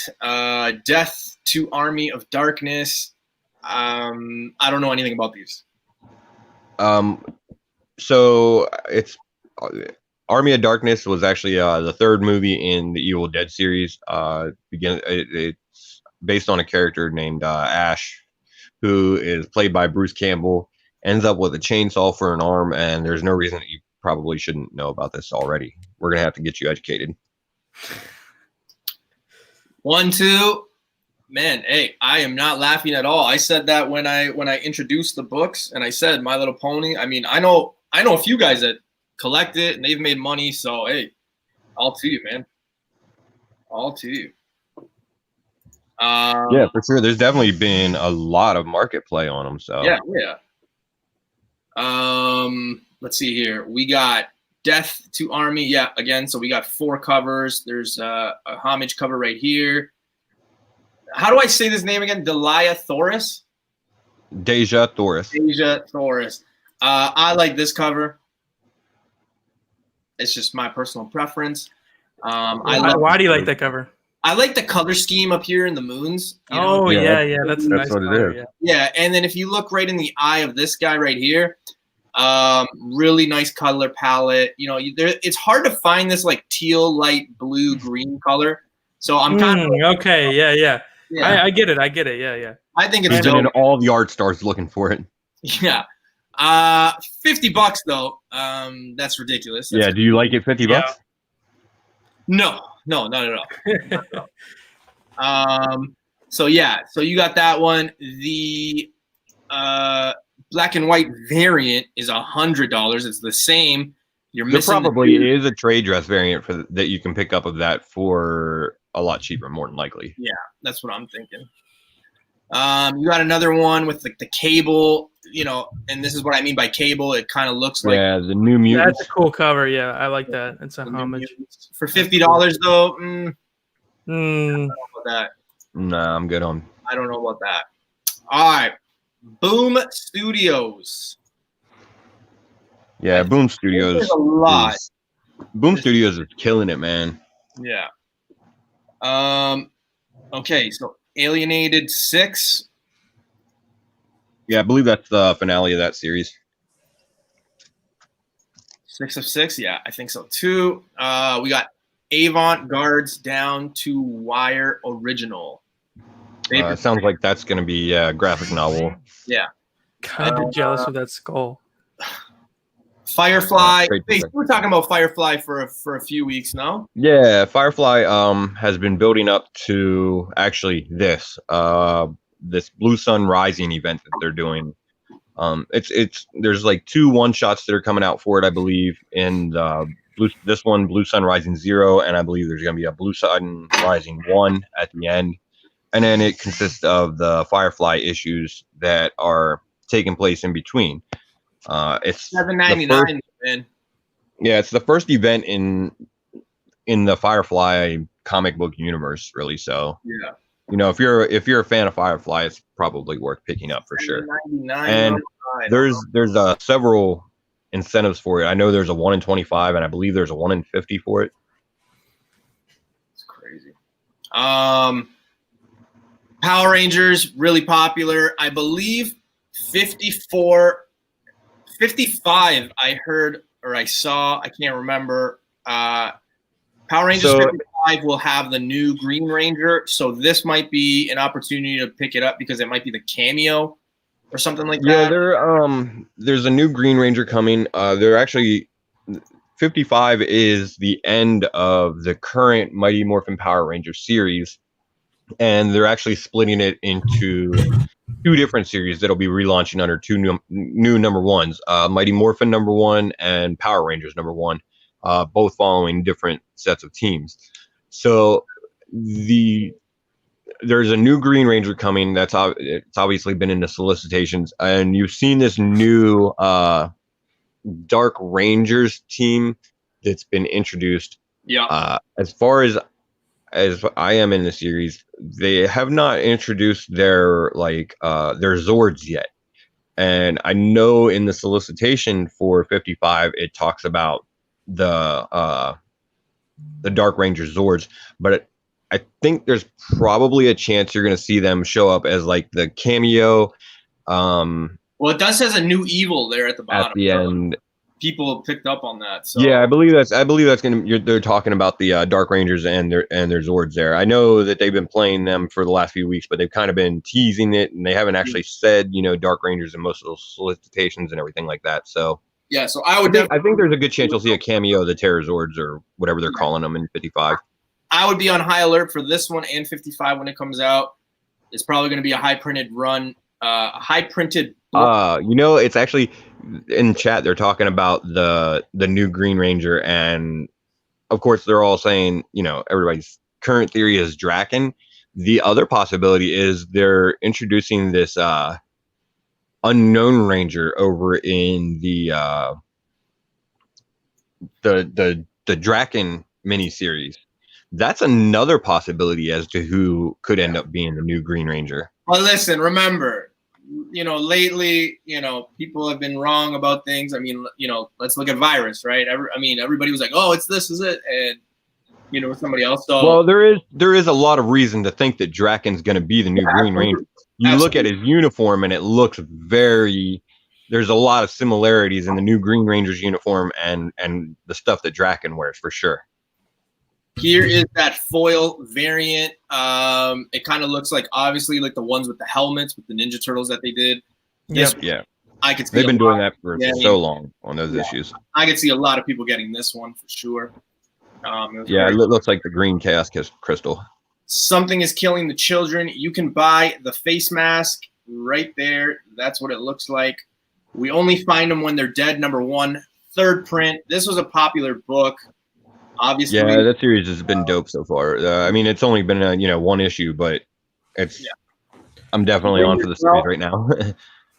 Death to Army of Darkness. I don't know anything about these. So it's Army of Darkness was actually the third movie in the Evil Dead series. It's based on a character named Ash, who is played by Bruce Campbell. Ends up with a chainsaw for an arm, and there's no reason that you probably shouldn't know about this already. We're gonna have to get you educated. 1, 2, man. Hey, I am not laughing at all. I said that when I introduced the books, and I said My Little Pony. I mean, I know a few guys that collect it, and they've made money. So hey, all to you, man. All to you. Yeah, for sure. There's definitely been a lot of market play on them. So yeah. Let's see here. We got Death to Army. Yeah, again. So we got 4 covers. There's a homage cover right here. How do I say this name again? Delia Thoris. Deja Thoris. I like this cover. It's just my personal preference. Why do you like that cover? I like the color scheme up here in the moons. That's nice what color, it is. Yeah, and then if you look right in the eye of this guy right here, really nice color palette. You know, it's hard to find this like teal, light blue, green color. So I'm kind of okay. Yeah. I get it. Yeah. I think it's dope. And all the art stars looking for it. Yeah. $50 though. That's ridiculous. Do you like it? $50? No, not at all. So you got that one. The black and white variant is $100. It's the same. There probably is a trade dress variant that you can pick up of that for a lot cheaper, more than likely. Yeah, that's what I'm thinking. You got another one with like the cable, you know, and this is what I mean by cable. It kind of looks like the New Mutants. That's a cool cover. Yeah, I like that. It's a homage. For $50 though. I don't know about that. Nah, I'm good on. I don't know about that. All right, Boom Studios. Yeah, Boom Studios. There's a lot. Boom Studios is killing it, man. Yeah. Okay, so Alienated 6. Yeah, I believe that's the finale of that series. 6 of 6. Yeah, I think so too. We got Avant Guards Down to Wire Original. It sounds like that's going to be a graphic novel. Yeah. Kind of jealous of that skull. Firefly. Hey, we're talking about Firefly for a few weeks now. Yeah, Firefly has been building up to actually this Blue Sun Rising event that they're doing. There's like 2 one-shots that are coming out for it, I believe, in this one, Blue Sun Rising 0, and I believe there's going to be a Blue Sun Rising 1 at the end. And then it consists of the Firefly issues that are taking place in between. It's $7.99, man. Yeah, it's the first event in the Firefly comic book universe, really. So yeah, if you're a fan of Firefly, it's probably worth picking up for sure. 99, And there's several incentives for it. I know there's a 1 in 25, and I believe there's a 1 in 50 for it. It's crazy. Power Rangers, really popular. I believe 54, 55, I heard or I saw, I can't remember. Power Rangers 55 will have the new Green Ranger, so this might be an opportunity to pick it up because it might be the cameo or something like that. Yeah, there's a new Green Ranger coming. They're actually 55 is the end of the current Mighty Morphin Power Ranger series, and they're actually splitting it into 2 different series that'll be relaunching under 2 new number ones, Mighty Morphin number 1 and Power Rangers number 1, both following different sets of teams. So there's a new Green Ranger coming. It's obviously been in the solicitations, and you've seen this new Dark Rangers team that's been introduced. Yeah. As far as I am in the series, they have not introduced their Zords yet. And I know in the solicitation for 55, it talks about the Dark Ranger Zords, but I think there's probably a chance you're going to see them show up as like the cameo. Well, it does has a new evil there at the bottom. At the end. People have picked up on that. So yeah, I believe that's they're talking about the Dark Rangers and their Zords there. I know that they've been playing them for the last few weeks, but they've kind of been teasing it, and they haven't actually said Dark Rangers in most of those solicitations and everything like that. So yeah, so I think there's a good chance you'll see a cameo of the Terror Zords or whatever they're calling them in 55. I would be on high alert for this one and 55 when it comes out. It's probably going to be a high printed run, a high printed book. It's actually in chat. They're talking about the new Green Ranger, and of course they're all saying, everybody's current theory is Draken. The other possibility is they're introducing this unknown Ranger over in the Draken miniseries. That's another possibility as to who could end up being the new Green Ranger. Well, listen, remember, lately, people have been wrong about things. I mean, let's look at Virus, right? Everybody was like, oh, it's this is it. And, somebody else. So, well, there is a lot of reason to think that Draken's going to be the new Green Ranger. You look at his uniform and it looks there's a lot of similarities in the new Green Ranger's uniform and the stuff that Draken wears for sure. Here is that foil variant. It kind of looks like, obviously, like the ones with the helmets with the Ninja Turtles that they did. Yeah. I could see they've been doing that for so long on those issues. I could see a lot of people getting this one for sure. It looks like the green Chaos Crystal. Something is killing the children. You can buy the face mask right there. That's what it looks like. We only find them when they're dead. Number 1, 3rd print. This was a popular book. Obviously, yeah, that series has been dope so far. It's only been one issue, but it's. Yeah. I'm definitely on for the series right now.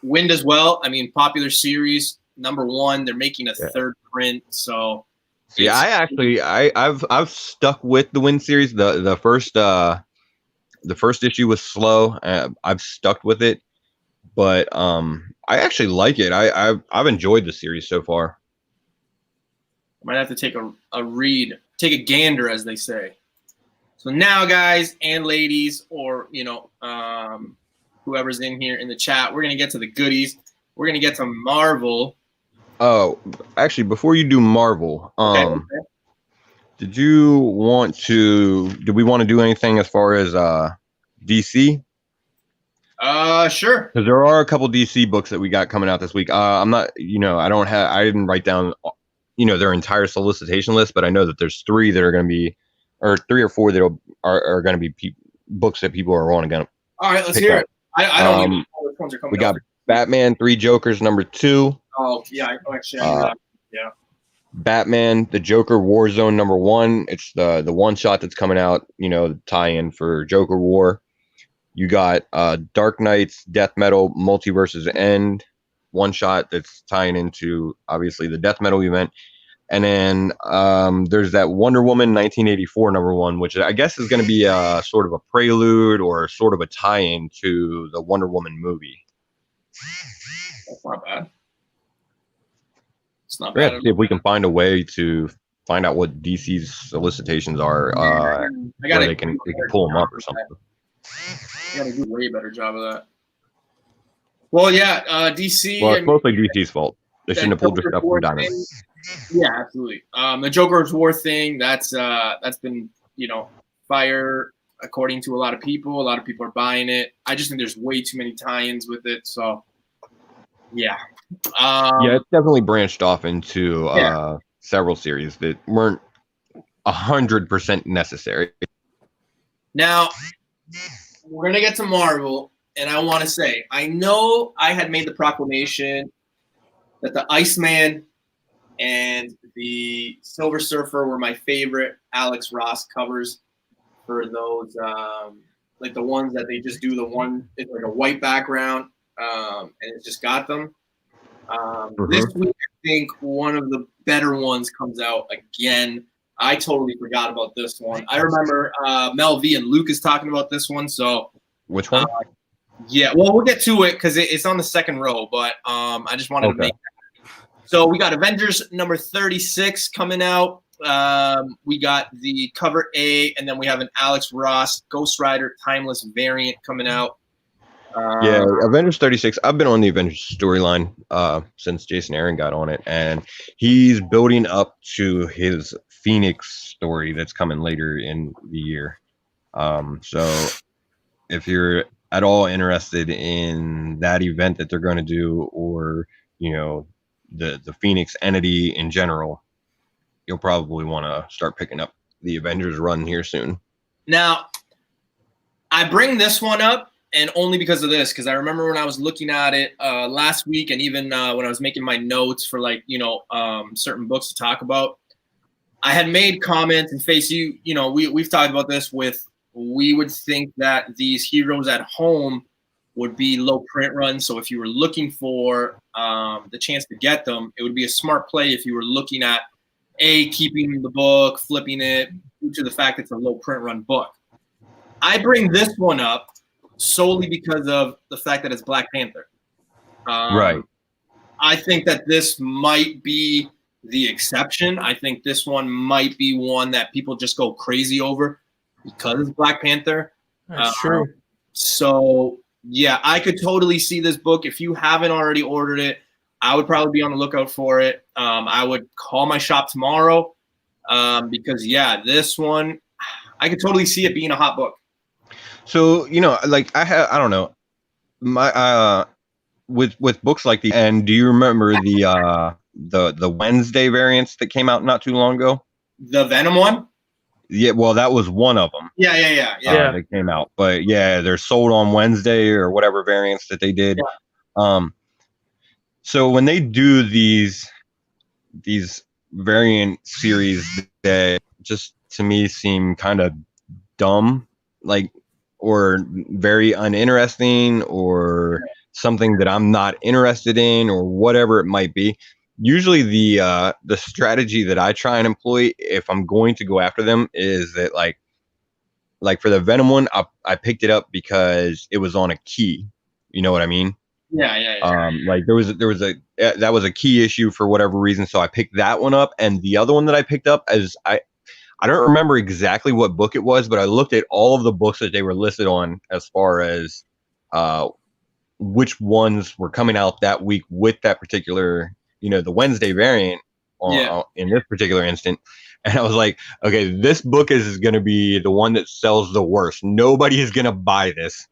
Wind as well. Popular series, number 1. They're making a 3rd print, so. Yeah, I've stuck with the Wind series. The first issue was slow. I've stuck with it, but I actually like it. I've enjoyed the series so far. Might have to take a read, take a gander, as they say. So now, guys and ladies, or whoever's in here in the chat, we're gonna get to the goodies. We're gonna get to Marvel. Oh, actually, before you do Marvel, okay. Did we want to do anything as far as DC? Sure. Because there are a couple DC books that we got coming out this week. I'm not, I didn't write down, their entire solicitation list, but I know that there's 3 that are going to be, or 3 or 4 that are going to be books that people are going to. All right, let's hear it. I don't even know which ones are coming. We got Batman 3 Jokers number 2. Oh yeah, actually, yeah. Batman the Joker Warzone number 1. It's the one shot that's coming out. Tie-in for Joker War. You got Dark Knight's Death Metal Multiverse's End one shot that's tying into obviously the Death Metal event. And then there's that Wonder Woman 1984 #1, which I guess is going to be a sort of a prelude or sort of a tie-in to the Wonder Woman movie. That's not bad. It's not We have bad. to see if we can find a way to find out what DC's solicitations are, where they can pull them up or something. I gotta do a way better job of that. Well, yeah, DC. Well, it's mostly DC's fault. They shouldn't have pulled their stuff from Diamond. Yeah, absolutely. The Joker's War thing, that's been, fire according to a lot of people. A lot of people are buying it. I just think there's way too many tie-ins with it. So, yeah. Yeah, it's definitely branched off into several series that weren't 100% necessary. Now, we're going to get to Marvel, and I want to say, I know I had made the proclamation that the Iceman and the Silver Surfer were my favorite Alex Ross covers for those, like the ones that they just do it's like a white background, and it just got them. This week, I think one of the better ones comes out again. I totally forgot about this one. I remember Mel V and Lucas talking about this one. So which one? Yeah, well, we'll get to it because it's on the second row. But I just wanted to make. So we got Avengers number 36 coming out. We got the cover A, and then we have an Alex Ross Ghost Rider Timeless variant coming out. Yeah, Avengers 36. I've been on the Avengers storyline since Jason Aaron got on it, and he's building up to his Phoenix story that's coming later in the year. So if you're at all interested in that event that they're going to do, or the Phoenix entity in general, you'll probably want to start picking up the Avengers run here soon. Now, I bring this one up. And only because of this, because I remember when I was looking at it last week, and even when I was making my notes for certain books to talk about, I had made comments and we've talked about this we would think that these heroes at home would be low print runs. So if you were looking for the chance to get them, it would be a smart play if you were looking at keeping the book, flipping it, due to the fact it's a low print run book. I bring this one up solely because of the fact that it's Black Panther. Right. I think that this might be the exception. I think this one might be one that people just go crazy over because it's Black Panther. That's true. So, yeah, I could totally see this book. If you haven't already ordered it, I would probably be on the lookout for it. I would call my shop tomorrow because, this one, I could totally see it being a hot book. So, I don't know, my with books like these. And do you remember the Wednesday variants that came out not too long ago? The Venom one? Yeah, well, that was one of them. Yeah. That came out, but they're sold on Wednesday or whatever variants that they did. Yeah. So when they do these variant series, that just to me seem kind of dumb, or very uninteresting, or something that I'm not interested in, or whatever it might be. Usually the strategy that I try and employ if I'm going to go after them is that like for the Venom one, I picked it up because it was on a key. You know what I mean? Yeah. There was a key issue for whatever reason, so I picked that one up. And the other one that I picked up I don't remember exactly what book it was, but I looked at all of the books that they were listed on as far as which ones were coming out that week with that particular, the Wednesday variant in this particular instant. And I was like, okay, this book is going to be the one that sells the worst. Nobody is going to buy this.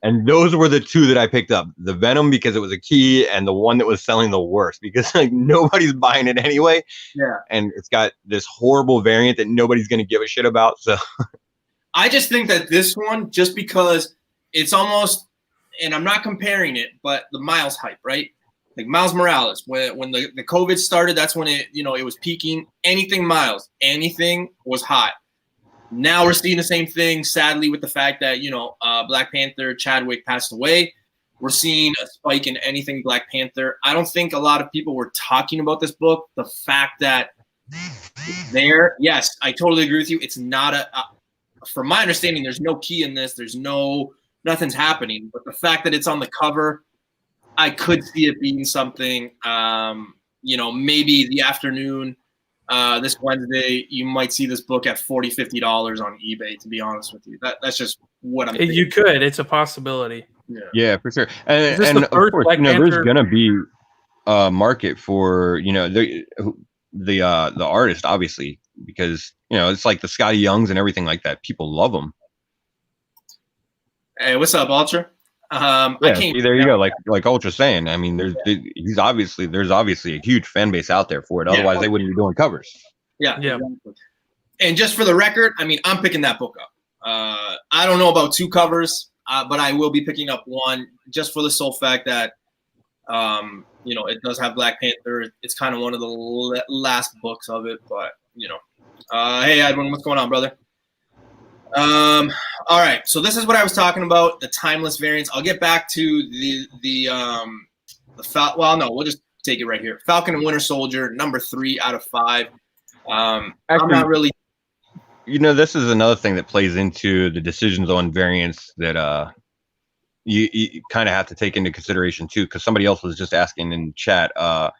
And those were the two that I picked up. The Venom because it was a key, and the one that was selling the worst because nobody's buying it anyway. Yeah. And it's got this horrible variant that nobody's going to give a shit about. So I just think that this one, just because it's almost, and I'm not comparing it, but the Miles hype, right? Like Miles Morales, when the COVID started, that's when it was peaking. Anything was hot. Now we're seeing the same thing, sadly, with the fact that, Black Panther, Chadwick passed away. we're seeing a spike in anything Black Panther. I don't think a lot of people were talking about this book. The fact that yes, I totally agree with you. It's not from my understanding, there's no key in this. Nothing's happening. But the fact that it's on the cover, I could see it being something. Maybe the afternoon, this Wednesday, you might see this book at $40, $50 on eBay. To be honest with you, that's just what I'm thinking. You could. It's a possibility. Yeah, for sure. And of course, there's gonna be a market for the artist, obviously, because it's like the Scotty Youngs and everything like that. People love them. Hey, what's up, Ultra? There you go. Like Ultra saying, I mean, there's obviously a huge fan base out there for it. Otherwise, they wouldn't be doing covers. Yeah. Exactly. And just for the record, I mean, I'm picking that book up. I don't know about 2 covers, but I will be picking up 1 just for the sole fact that it does have Black Panther. It's kind of one of the last books of it, but hey Edwin, what's going on, brother? All right, so this is what I was talking about, the timeless variants. I'll get back to we'll just take it right here. Falcon and Winter Soldier, number 3 out of 5. Actually, I'm not really. This is another thing that plays into the decisions on variants that you kind of have to take into consideration too, because somebody else was just asking in chat, thoughts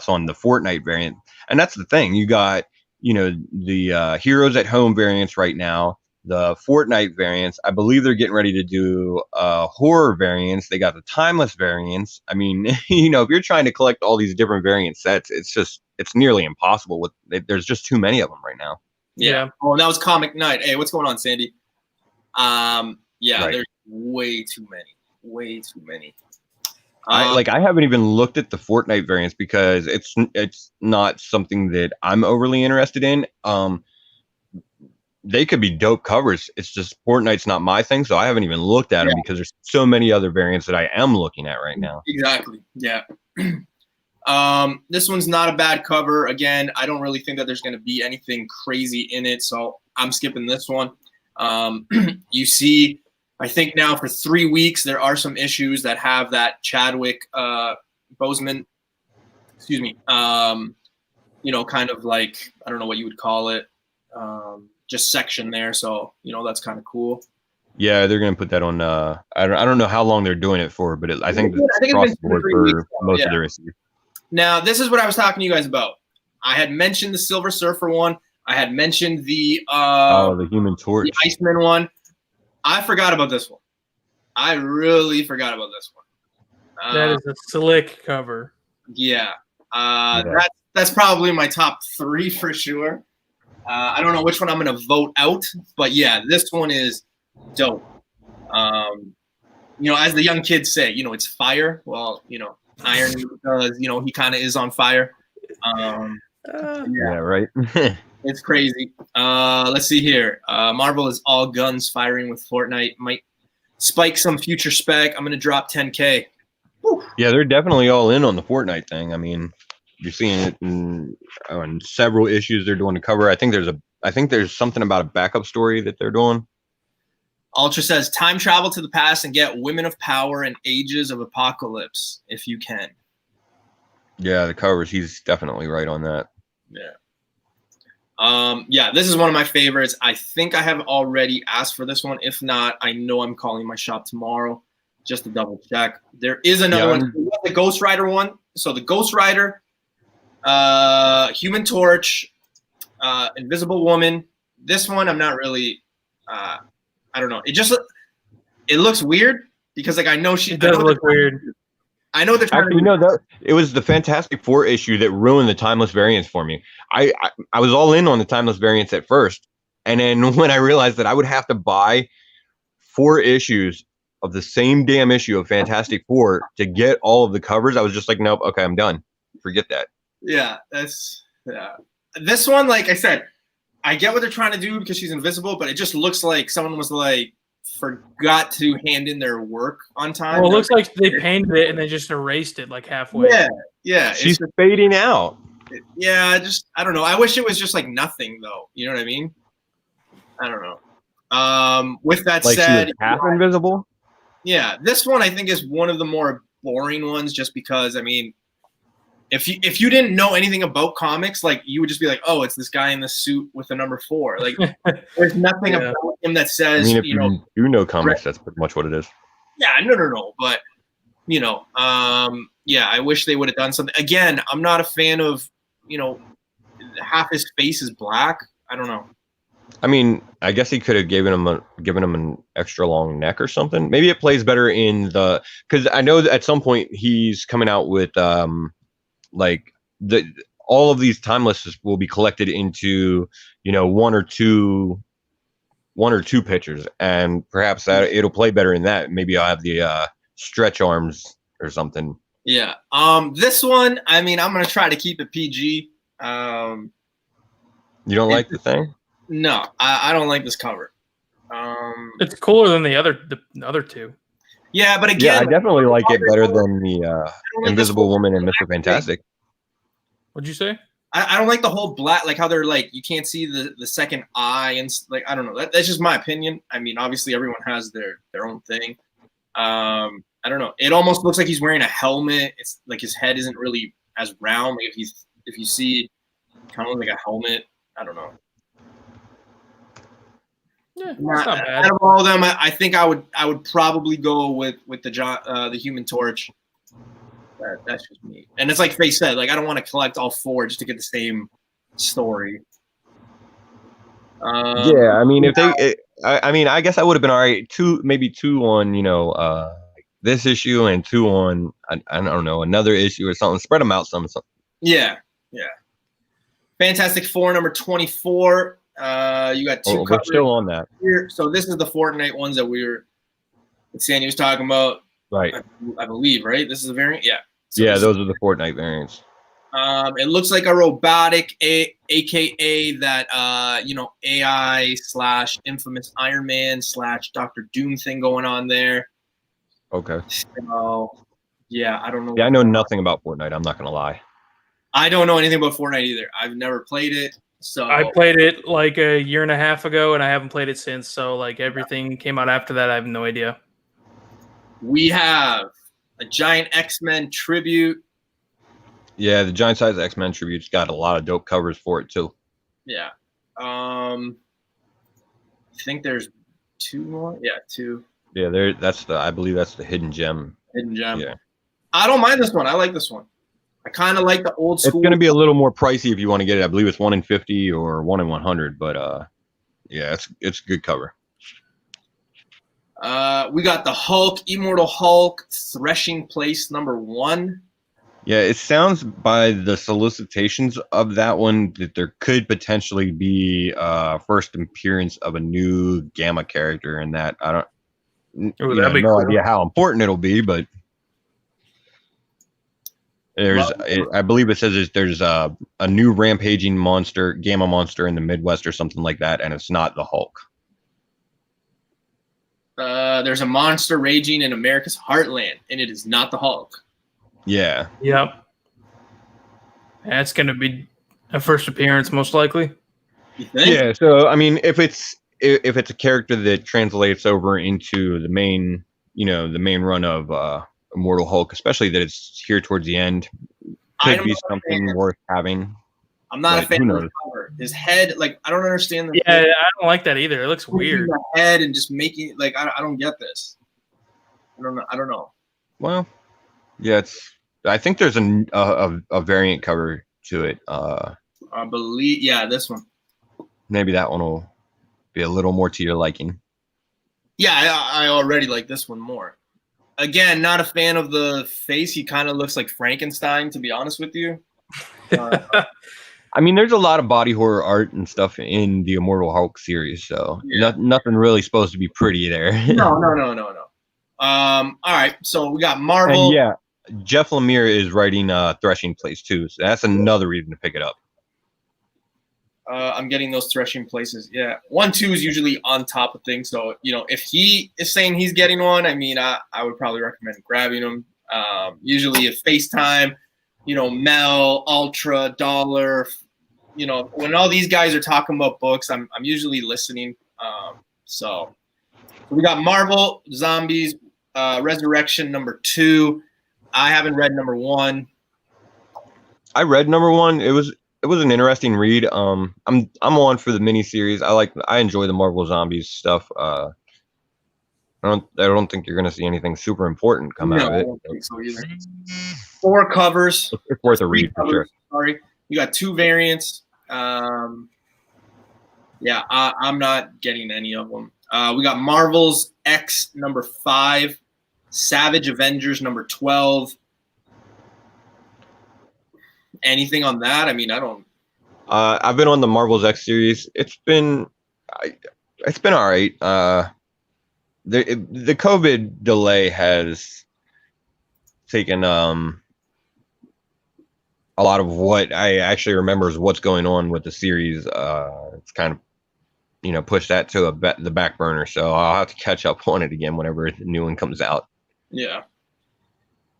on the Fortnite variant, and that's the thing. You got the Heroes at Home variants right now, the Fortnite variants. I believe they're getting ready to do horror variants. They got the timeless variants. I mean, if you're trying to collect all these different variant sets, it's nearly impossible. There's just too many of them right now. Yeah. Oh, and that was Comic Night. Hey, what's going on, Sandy? Right. There's way too many. I haven't even looked at the Fortnite variants because it's not something that I'm overly interested in. They could be dope covers. It's just Fortnite's not my thing, so I haven't even looked at them because there's so many other variants that I am looking at right now. Exactly. Yeah. This one's not a bad cover. Again, I don't really think that there's going to be anything crazy in it, so I'm skipping this one. You see, I think now for 3 weeks there are some issues that have that Chadwick Boseman, kind of like, I don't know what you would call it, just section there. So that's kind of cool. Yeah, they're gonna put that on. I don't know how long they're doing it for, but I think it's across the board for most of their issues. Now, this is what I was talking to you guys about. I had mentioned the Silver Surfer one. I had mentioned the Human Torch, the Iceman one. I forgot about this one. I really forgot about this one. That is a slick cover. Yeah. That's probably my top 3 for sure. I don't know which one I'm going to vote out, but yeah, this one is dope. As the young kids say, it's fire. Well, Iron, because he kind of is on fire. Yeah, right. It's crazy. Let's see here. Marvel is all guns firing with Fortnite. Might spike some future spec. I'm going to drop 10K. Whew. Yeah, they're definitely all in on the Fortnite thing. I mean, you're seeing it in several issues they're doing to cover. I think there's something about a backup story that they're doing. Ultra says, time travel to the past and get women of power and ages of apocalypse if you can. Yeah, the covers. He's definitely right on that. Yeah. This is one of my favorites. I think I have already asked for this one. If not, I know I'm calling my shop tomorrow just to double check. There is another one, the Ghost Rider one. So the Ghost Rider, Human Torch, Invisible Woman. This one, I'm not really. I don't know. It looks weird because I know It does look weird. I know they're trying it was the Fantastic Four issue that ruined the timeless variants for me. I was all in on the timeless variants at first, and then when I realized that I would have to buy 4 issues of the same damn issue of Fantastic Four to get all of the covers, I was just like, nope, okay, I'm done. Forget that. Yeah, this one, like I said, I get what they're trying to do because she's invisible, but it just looks like someone was forgot to hand in their work on time. Well, it looks like they painted it and they just erased it halfway. Yeah. She's fading out. I don't know. I wish it was just nothing though. You know what I mean? I don't know. With that said, she was half invisible. Yeah, this one I think is one of the more boring ones, just because I mean, if you didn't know anything about comics, like you would just be like, oh, it's this guy in the suit with the number 4. Like, there's nothing Yeah. about him that I says, mean, if you do know comics, that's pretty much what it is. yeah, no, but yeah, I wish they would have done something. Again, I'm not a fan of, half his face is black. I don't know. I mean, I guess he could have given him an extra long neck or something. Maybe it plays better in the, because I know that at some point he's coming out with like all of these timelesses will be collected into one or two pictures, and perhaps that it'll play better in that. Maybe I'll have the stretch arms or something. Yeah. This one, I mean, I'm gonna try to keep it PG. You don't like the thing? No, I don't like this cover. It's cooler than the other two. Yeah, but again, Yeah, I definitely like it better than the Invisible Woman and Mr. Fantastic. What'd you say? I don't like the whole black, like how they're like you can't see the second eye, and like I don't know. That's just my opinion. I mean, obviously everyone has their own thing. I don't know. It almost looks like he's wearing a helmet. It's like his head isn't really as round. Like if you see, kind of like a helmet. I don't know. Yeah, it's not bad. Out of all of them, I think I would probably go with the Human Torch. That's just me. And it's like Faye said, like I don't want to collect all 4 just to get the same story. Yeah, I mean, I guess I would have been all right. Maybe two on this issue and 2 on I don't know, another issue or something. Spread them out some. Yeah. Fantastic Four number 24. You got 2 We're covers still on that. here. So this is the Fortnite ones that Sandy was talking about. Right. I believe, right? This is a variant? Yeah. So yeah, those are the Fortnite variants. It looks like a robotic, aka that AI / infamous Iron Man / Dr. Doom thing going on there. Okay. So, yeah, I don't know. Yeah, I know nothing about Fortnite. I'm not gonna lie. I don't know anything about Fortnite either. I've never played it. So I played it like a year and a half ago, and I haven't played it since. So like everything came out after that, I have no idea. We have a giant X-Men tribute. Yeah, the giant size X-Men tribute's got a lot of dope covers for it too. Yeah. I think there's 2 more. Yeah, 2. Yeah, I believe that's the hidden gem. Hidden gem. Yeah. I don't mind this one. I like this one. I kind of like the old school. It's going to be a little more pricey if you want to get it. I believe it's 1 in 50 or 1 in 100, but yeah, it's a good cover. We got the Hulk, Immortal Hulk, Threshing Place number 1. Yeah, it sounds by the solicitations of that one that there could potentially be first appearance of a new Gamma character in that. I don't that'd be no cool. idea how important it'll be, but I believe it says there's a new rampaging monster, Gamma monster in the Midwest or something like that, and it's not the Hulk. There's a monster raging in America's heartland, and it is not the Hulk. Yeah. Yep. That's going to be a first appearance, most likely. You think? Yeah. So I mean, if it's a character that translates over into the main run of Immortal Hulk, especially that it's here towards the end, could be something worth having. I'm not a fan of the cover. His head, like I don't understand. I don't like that either. It looks weird. The head and just making like I don't get this. I don't know. Well, yeah, I think there's a variant cover to it. I believe, yeah, this one. Maybe that one will be a little more to your liking. Yeah, I already like this one more. Again, not a fan of the face. He kind of looks like Frankenstein, to be honest with you. I mean, there's a lot of body horror art and stuff in the Immortal Hulk series, so nothing really supposed to be pretty there. No. All right, so we got Marvel. And yeah, Jeff Lemire is writing Threshing Place too, so that's another reason to pick it up. I'm getting those Threshing Places. Yeah, 1, 2 is usually on top of things. So if he is saying he's getting one, I mean, I would probably recommend grabbing them. Usually, if FaceTime, Mel, Ultra, Dollar, when all these guys are talking about books, I'm usually listening. So we got Marvel Zombies. Resurrection number 2. I haven't read number 1. I read number 1. It was an interesting read. I'm on for the miniseries. I enjoy the Marvel Zombies stuff. I don't think you're gonna see anything super important come out of it. I don't think so either. 4 covers. It's worth a read for sure. Sorry, you got 2 variants. I'm not getting any of them. We got Marvel's X number 5, Savage Avengers number 12. Anything on that? I mean, I don't. I've been on the Marvel's X series. It's been all right. The COVID delay has taken a lot of what I actually remember is what's going on with the series. It's kind of push that to the back burner. So I'll have to catch up on it again whenever the new one comes out. Yeah.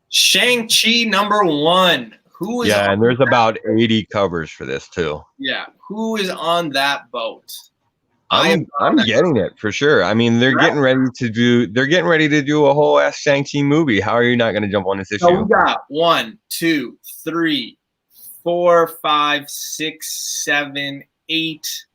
Shang-Chi number 1. Who is? Yeah, and there's about 80 covers for this too. Yeah. Who is on that boat? I'm getting it for sure. I mean, they're getting ready to do a whole ass Shang-Chi movie. How are you not going to jump on this issue? So we got 1, 2, 3, 4, 5, 6, 7, 8.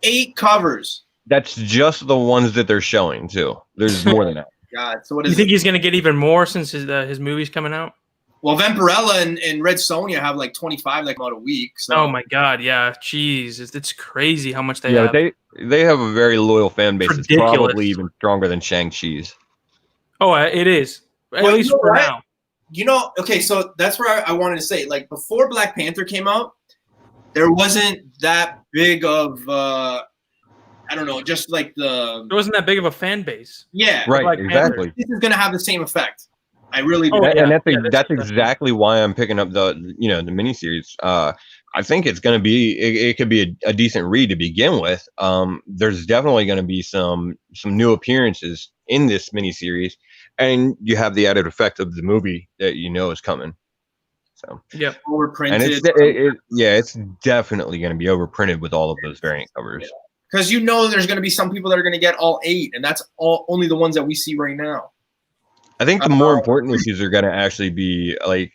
8 covers. That's just the ones that they're showing too. There's more than that. God, so what is You think he's going to get even more since his movie's coming out? Well, Vampirella and Red Sonja have like 25 about a week. So. Oh my God, yeah, jeez, it's crazy how much they have. They have a very loyal fan base. Ridiculous. It's probably even stronger than Shang-Chi's. Oh, it is. At least for now. Okay, so that's where I wanted to say, like, before Black Panther came out, there wasn't that big of I don't know, just like there wasn't that big of a fan base. Yeah, right, exactly. This is gonna have the same effect. I really do. And that's exactly why I'm picking up the the miniseries. I think it's going to be it could be a decent read to begin with. There's definitely going to be some new appearances in this miniseries, and you have the added effect of the movie that is coming. So yeah, overprinted. And it's definitely going to be overprinted with all of those variant covers. Because there's going to be some people that are going to get all 8, and that's only the ones that we see right now. I think the more important issues are going to actually be like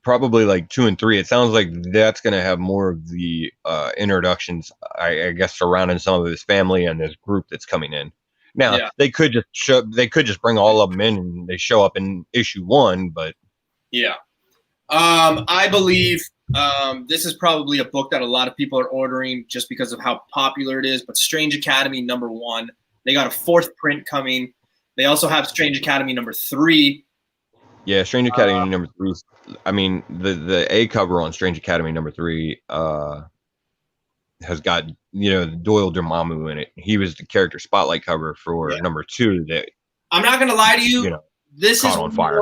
probably like 2 and 3. It sounds like that's going to have more of the introductions, I guess, surrounding some of his family and this group that's coming in. Now they could just bring all of them in and they show up in issue 1, but yeah, I believe this is probably a book that a lot of people are ordering just because of how popular it is. But Strange Academy number 1, they got a 4th print coming. They also have Strange Academy number 3. Yeah, Strange Academy number 3. I mean, the A cover on Strange Academy number 3 has got Doyle Dormammu in it. He was the character spotlight cover for number 2. That I'm not gonna lie to you. This is on fire.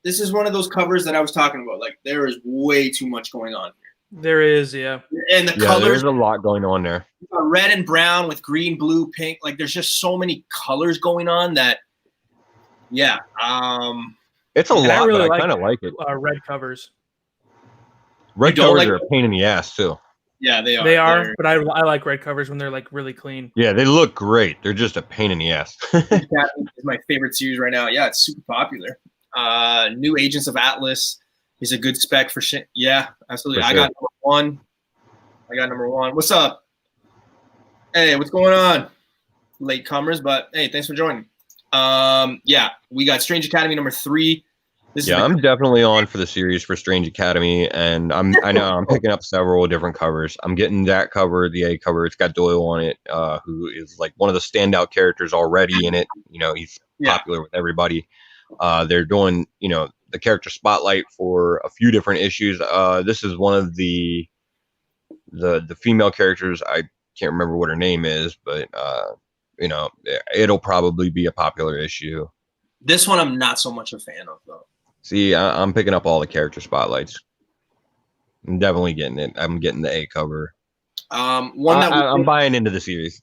This is one of those covers that I was talking about. Like, there is way too much going on here. There is, yeah. And the colors. There's a lot going on there. Red and brown with green, blue, pink. Like, there's just so many colors going on that. Yeah. It's a lot, but I kind of like it. Red covers. Red covers are a pain in the ass too. Yeah, they are. They are, but I like red covers when they're like really clean. Yeah, they look great. They're just a pain in the ass. That is my favorite series right now. Yeah, it's super popular. New Agents of Atlas is a good spec for shit. Yeah, absolutely. For sure. I got number one. What's up? Hey, what's going on? Late comers, but hey, thanks for joining. Yeah, we got Strange Academy number 3. I'm definitely on for the series for Strange Academy, and I know I'm picking up several different covers. I'm getting that cover, the A cover. It's got Doyle on it, who is like one of the standout characters already in it. He's popular with everybody. They're doing, the character spotlight for a few different issues. This is one of the female characters. I can't remember what her name is, but it'll probably be a popular issue. This one I'm not so much a fan of, though. See, I'm picking up all the character spotlights. I'm definitely getting it. I'm getting the A cover. I'm buying into the series.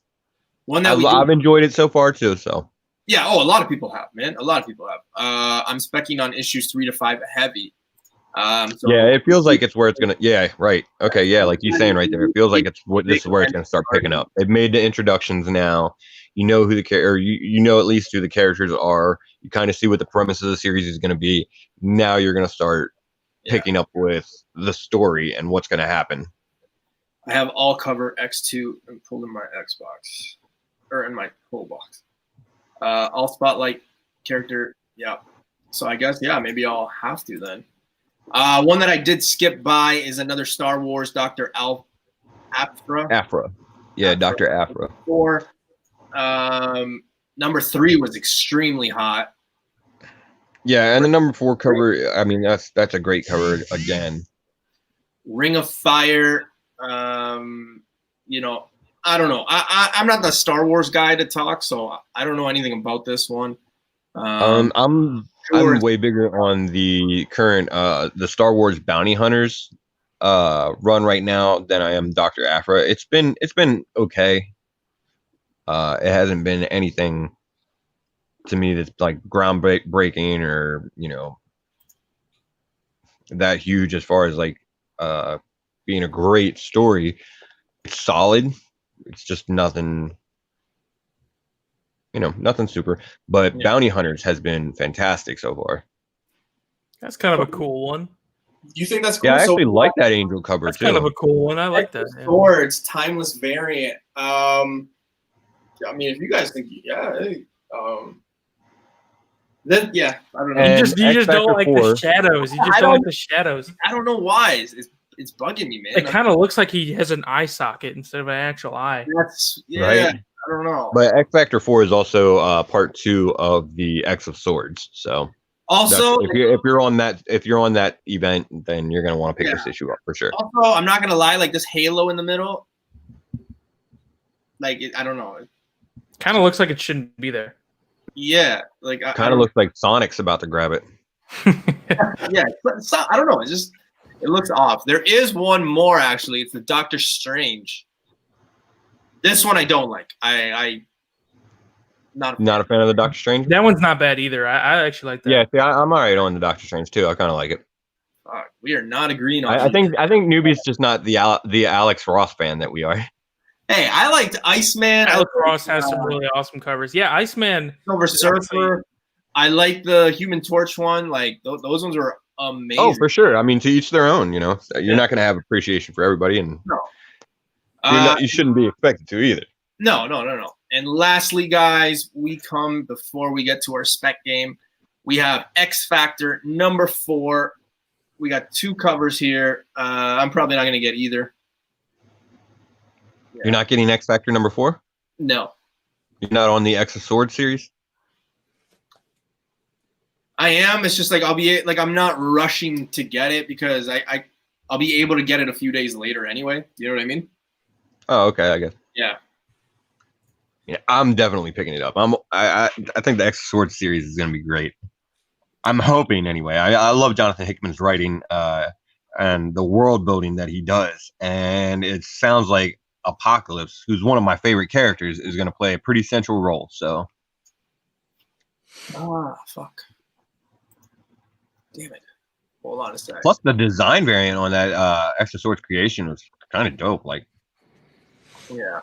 I've enjoyed it so far too. So yeah. Oh, a lot of people have, man. A lot of people have. I'm specking on issues 3 to 5 heavy. It feels like it's where it's gonna. Yeah, right. Okay, yeah, like you're saying right there. It feels like this is where it's gonna start picking up. They've made the introductions now. You know who the character, you know at least who the characters are. You kind of see what the premise of the series is going to be. Now you're going to start picking up with the story and what's going to happen. I have all cover X2 and pulled in my Xbox or in my pull box. All spotlight character, yeah. So I guess maybe I'll have to then. One that I did skip by is another Star Wars Dr. Afra. Yeah, Dr. Afra. 4. Number 3 was extremely hot. Yeah, and the number 4 cover, I mean, that's a great cover again. Ring of Fire, you know, I don't know. I'm not the Star Wars guy to talk, so I don't know anything about this one. I'm way bigger on the current the Star Wars Bounty Hunters run right now than I am Dr. Afra. It's been okay. It hasn't been anything to me that's like groundbreaking or, you know, that huge as far as like being a great story. It's solid. It's just nothing, you know, nothing super. But Bounty Hunters has been fantastic so far. That's kind of a cool one. You think that's cool? Yeah, I actually like that Angel cover that's too. Kind of a cool one. I like that. Swords, timeless variant. I mean, if you guys think, then I don't know. You just don't like the shadows. You just don't like the shadows. I don't know why. It's bugging me, man. It kind of looks like he has an eye socket instead of an actual eye. That's right. I don't know. But X Factor 4 is also part 2 of the X of Swords. So also, if you're on that event, then you're gonna want to pick this issue up for sure. Also, I'm not gonna lie, like this halo in the middle, like I don't know. Kind of looks like it shouldn't be there. Yeah, like kind of looks like Sonic's about to grab it. Yeah, I don't know. It looks off. There is one more actually. It's the Doctor Strange. This one I don't like. I not a fan of the Doctor Strange. That one's not bad either. I actually like that. Yeah, see, I'm alright on the Doctor Strange too. I kind of like it. We are not agreeing on. I think newbie's just not the Alex Ross fan that we are. Hey, I liked Iceman. Alex Ross has some really awesome covers. Yeah, Iceman. Silver Surfer. I like the Human Torch one. Like those ones were amazing. Oh, for sure. I mean, to each their own. You know, you're not going to have appreciation for everybody, and you shouldn't be expected to either. No. And lastly, guys, before we get to our spec game, we have X Factor number 4. We got 2 covers here. I'm probably not going to get either. You're not getting X Factor number 4? No. You're not on the X of Swords series? I am. It's just like I'm not rushing to get it because I'll be able to get it a few days later anyway. You know what I mean? Oh, okay, I guess. Yeah. Yeah, I'm definitely picking it up. I think the X of Swords series is going to be great. I'm hoping anyway. I love Jonathan Hickman's writing and the world building that he does, and it sounds like Apocalypse, who's one of my favorite characters, is going to play a pretty central role. So, fuck, damn it! Hold on a second. Plus, the design variant on that Extra Swords creation was kind of dope. Like, yeah.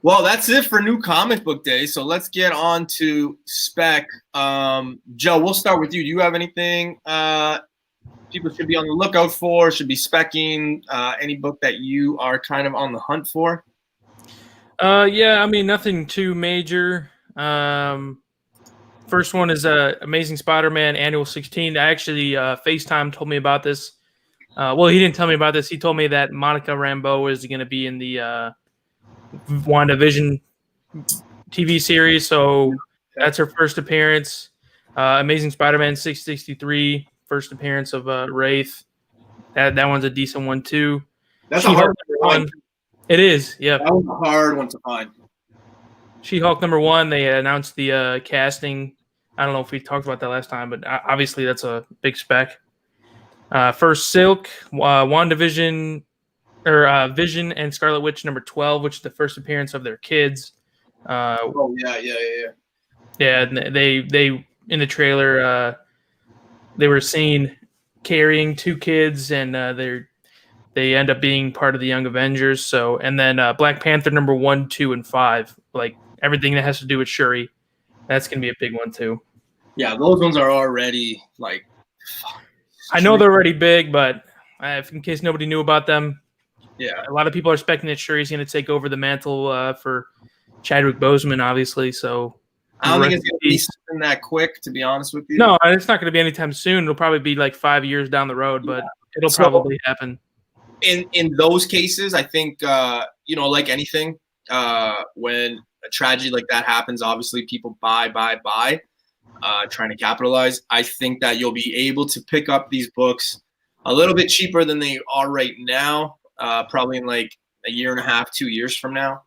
Well, that's it for New Comic Book Day. So let's get on to spec. Joe, we'll start with you. Do you have anything people should be on the lookout for, should be speccing, any book that you are kind of on the hunt for? Yeah, I mean, nothing too major. First one is Amazing Spider-Man Annual 16. I actually, FaceTime told me about this. Well, he didn't tell me about this. He told me that Monica Rambeau is going to be in the WandaVision TV series, so that's her first appearance. Amazing Spider-Man 663, first appearance of Wraith. That one's a decent one too. That's a hard one. It is, yeah. That was a hard one to find. She-Hulk number 1. They announced the casting. I don't know if we talked about that last time, but obviously that's a big spec. First Silk, WandaVision, or Vision and Scarlet Witch number 12, which is the first appearance of their kids. Yeah. Yeah, they in the trailer they were seen carrying 2 kids, and they end up being part of the Young Avengers. So, and then Black Panther number 1, 2, and 5, like everything that has to do with Shuri. That's going to be a big one too. Yeah, those ones are already like. I know they're already big, but in case nobody knew about them, Yeah, a lot of people are expecting that Shuri's going to take over the mantle for Chadwick Boseman, obviously. So I don't think it's going to be something that quick, to be honest with you. No, it's not going to be anytime soon. It'll probably be like 5 years down the road, but it'll probably happen. In those cases, I think like anything, when a tragedy like that happens, obviously people buy, trying to capitalize. I think that you'll be able to pick up these books a little bit cheaper than they are right now, probably in like a year and a half, 2 years from now.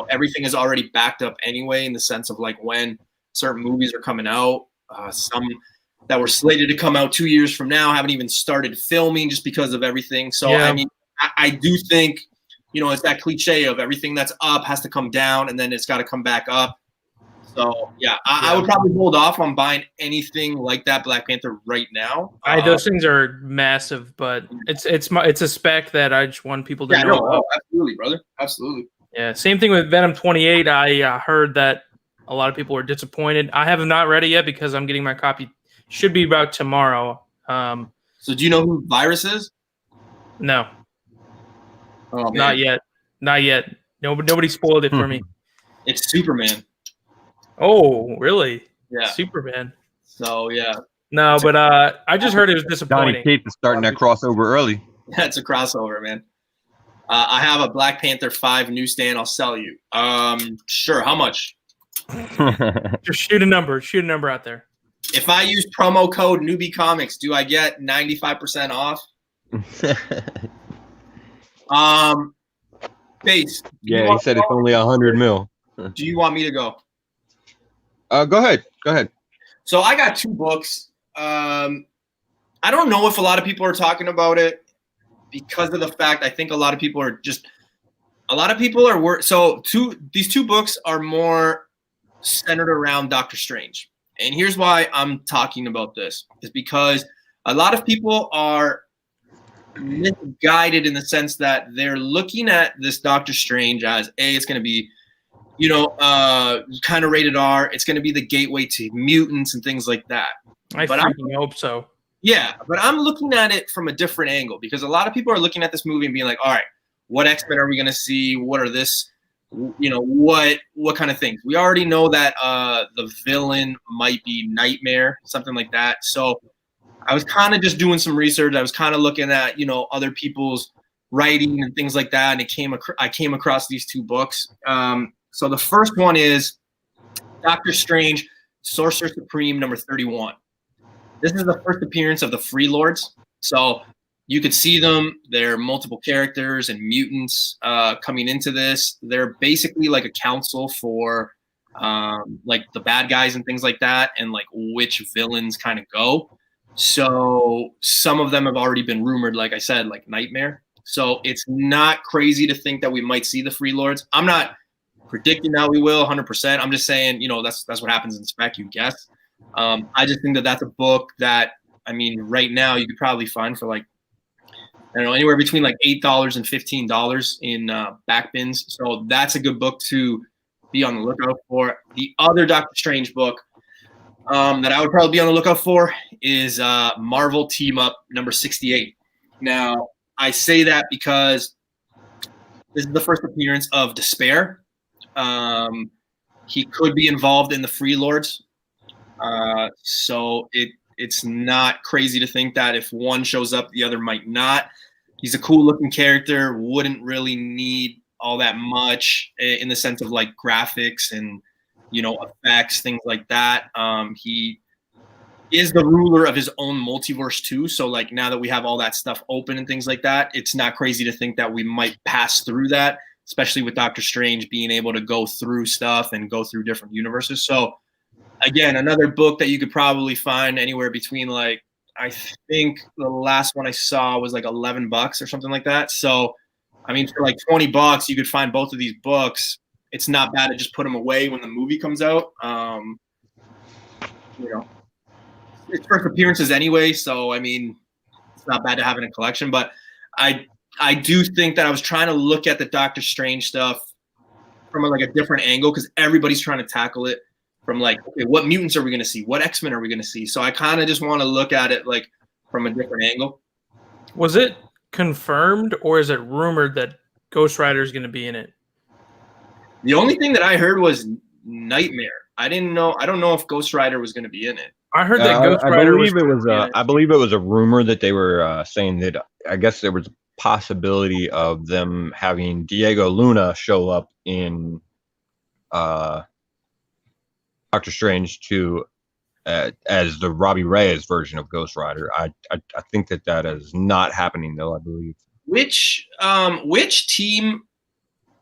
Everything is already backed up anyway, in the sense of like when certain movies are coming out. Some that were slated to come out 2 years from now haven't even started filming just because of everything. So, Yeah. I mean, I do think, it's that cliche of everything that's up has to come down and then it's got to come back up. So, yeah, I would probably hold off on buying anything like that Black Panther right now. Those things are massive, but it's a spec that I just want people to know. No, absolutely, brother. Absolutely. Yeah, same thing with Venom 28. I heard that a lot of people were disappointed. I have not read it yet because I'm getting my copy. Should be about tomorrow. So do you know who Virus is? No. Oh, man. Not yet. Nobody spoiled it for me. It's Superman. Oh, really? Yeah. Superman. So, yeah. No, but I just heard it was disappointing. Donnie Cates is starting that crossover early. That's a crossover, man. I have a Black Panther 5 newsstand. I'll sell you. Sure. How much? Just shoot a number. Shoot a number out there. If I use promo code Newbie Comics, do I get 95% off? Base. Yeah, he said it's only 100 mil. Do you want me to go? Go ahead. So I got 2 books. I don't know if a lot of people are talking about it because of the fact I think a lot of people are these 2 books are more centered around Doctor Strange. And here's why I'm talking about this, is because a lot of people are misguided in the sense that they're looking at this Doctor Strange as it's going to be, kind of rated R. It's going to be the gateway to mutants and things like that. I hope so. Yeah, but I'm looking at it from a different angle because a lot of people are looking at this movie and being like, all right, what X-Men are we going to see? What are this? What kind of things? We already know that the villain might be Nightmare, something like that. So I was kind of just doing some research. I was kind of looking at, other people's writing and things like that. And I came across these 2 books. So the first one is Doctor Strange, Sorcerer Supreme, number 31. This is the first appearance of the Free Lords. So you could see them. They're multiple characters and mutants coming into this. They're basically like a council for like the bad guys and things like that, and like which villains kind of go. So some of them have already been rumored, like I said, like Nightmare. So it's not crazy to think that we might see the Free Lords. I'm not predicting that we will 100%. I'm just saying, that's what happens in spec, you guess. I just think that that's a book that, I mean, right now you could probably find for like, I don't know, anywhere between like $8 and $15 in back bins. So that's a good book to be on the lookout for. The other Doctor Strange book that I would probably be on the lookout for is Marvel Team Up number 68. Now, I say that because this is the first appearance of Despair. He could be involved in the Free Lords. So it's not crazy to think that if one shows up, the other might not. He's a cool looking character, wouldn't really need all that much in the sense of like graphics and, effects, things like that. He is the ruler of his own multiverse too. So like now that we have all that stuff open and things like that, it's not crazy to think that we might pass through that, especially with Doctor Strange being able to go through stuff and go through different universes. So again, another book that you could probably find anywhere between like, I think the last one I saw was like $11 or something like that. So, I mean, for like $20, you could find both of these books. It's not bad to just put them away when the movie comes out. It's first appearances anyway. So, I mean, it's not bad to have in a collection, but I do think that I was trying to look at the Doctor Strange stuff from like a different angle because everybody's trying to tackle it from like, okay, what mutants are we going to see? What X-Men are we going to see? So I kind of just want to look at it like from a different angle. Was it confirmed or is it rumored that Ghost Rider is going to be in it? The only thing that I heard was Nightmare. I don't know if Ghost Rider was going to be in it. I heard that Ghost Rider was. I believe it was a rumor that they were saying that I guess there was a possibility of them having Diego Luna show up in Doctor Strange as the Robbie Reyes version of Ghost Rider. I think that is not happening though. I believe. Which team?